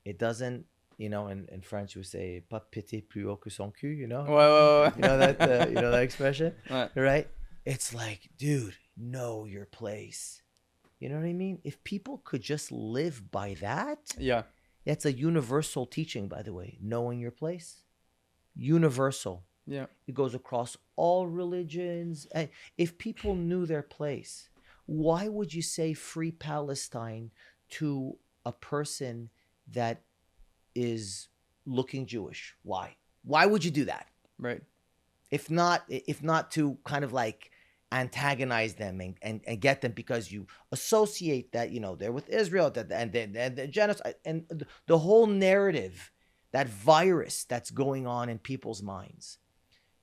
S1: It doesn't, you know. In French, we say "pas péter plus haut que son cul." You know.
S2: Whoa.
S1: You know that. You know that expression,
S2: Right.
S1: right? It's like, dude, know your place. You know what I mean? If people could just live by that,
S2: Yeah.
S1: that's a universal teaching, by the way. Knowing your place, universal.
S2: Yeah.
S1: It goes across all religions. And if people knew their place, why would you say free Palestine to a person that is looking Jewish? Why? Why would you do that?
S2: Right.
S1: If not to kind of like antagonize them and get them because you associate that, you know, they're with Israel and the genocide and the whole narrative, that virus that's going on in people's minds.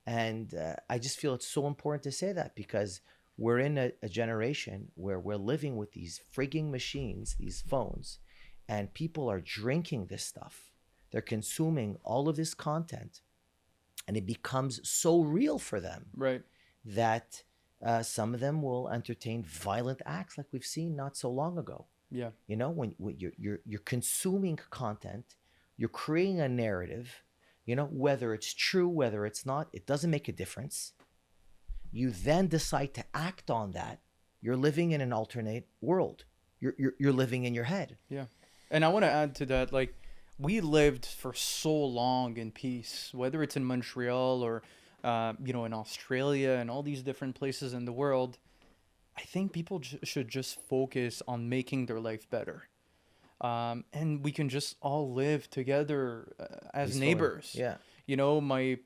S1: And I just feel it's so important to say that because we're in a generation where we're living with these frigging machines, these phones, and people are drinking this stuff. They're consuming all of this content, and it becomes so real for them
S2: Right.
S1: that Some of them will entertain violent acts like we've seen not so long ago.
S2: Yeah.
S1: You know, when you're consuming content, you're creating a narrative, you know, whether it's true, whether it's not, it doesn't make a difference. You then decide to act on that. You're living in an alternate world. You're living in your head.
S2: Yeah. And I want to add to that, like, we lived for so long in peace, whether it's in Montreal or, you know, in Australia and all these different places in the world. I think people should just focus on making their life better. And we can just all live together as
S1: Peacefully.
S2: neighbors.
S1: Yeah.
S2: You know, my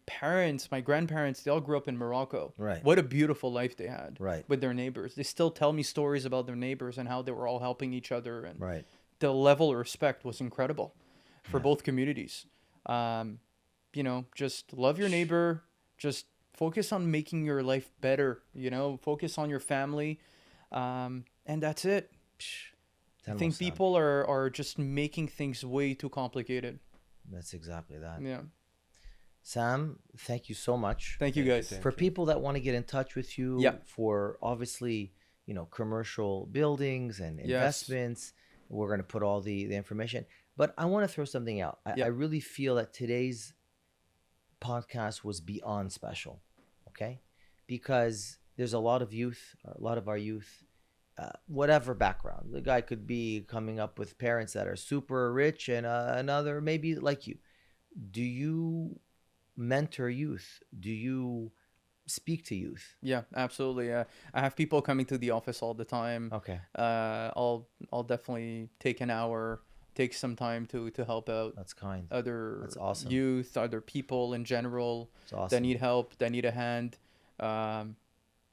S2: grandparents, they all grew up in Morocco.
S1: Right.
S2: What a beautiful life they had.
S1: Right.
S2: With their neighbors. They still tell me stories about their neighbors and how they were all helping each other. And
S1: Right.
S2: the level of respect was incredible for
S1: Yeah.
S2: both communities. You know, just love your neighbor. Just focus on making your life better. You know, focus on your family. And that's it. I think people are just making things way too complicated.
S1: That's exactly that.
S2: Yeah.
S1: Sam, thank you so much.
S2: Thank you guys.
S1: For people that want to get in touch with you,
S2: Yeah.
S1: for obviously, you know, commercial buildings and
S2: Yes.
S1: investments, we're going to put all the information. But I want to throw something out.
S2: Yeah.
S1: I really feel that today's podcast was beyond special, okay? Because there's a lot of youth, a lot of our youth, whatever background. The guy could be coming up with parents that are super rich and another maybe like you. Do you mentor youth? Do you speak to youth?
S2: Yeah, absolutely. I have people coming to the office all the time.
S1: Okay.
S2: I'll definitely take an hour, take some time to help out
S1: That's kind.
S2: other
S1: That's awesome.
S2: youth, other people in general
S1: That's awesome.
S2: that need help, that need a hand. I'm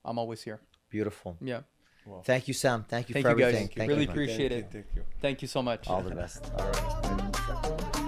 S2: always here.
S1: Beautiful.
S2: Yeah.
S3: Wow.
S1: Thank you, Sam. Thank you
S2: Thank
S1: for
S2: you, guys.
S1: everything. Thank
S2: Really
S1: you.
S2: appreciate it.
S3: Thank you.
S2: Thank you so much.
S1: All the best. All right.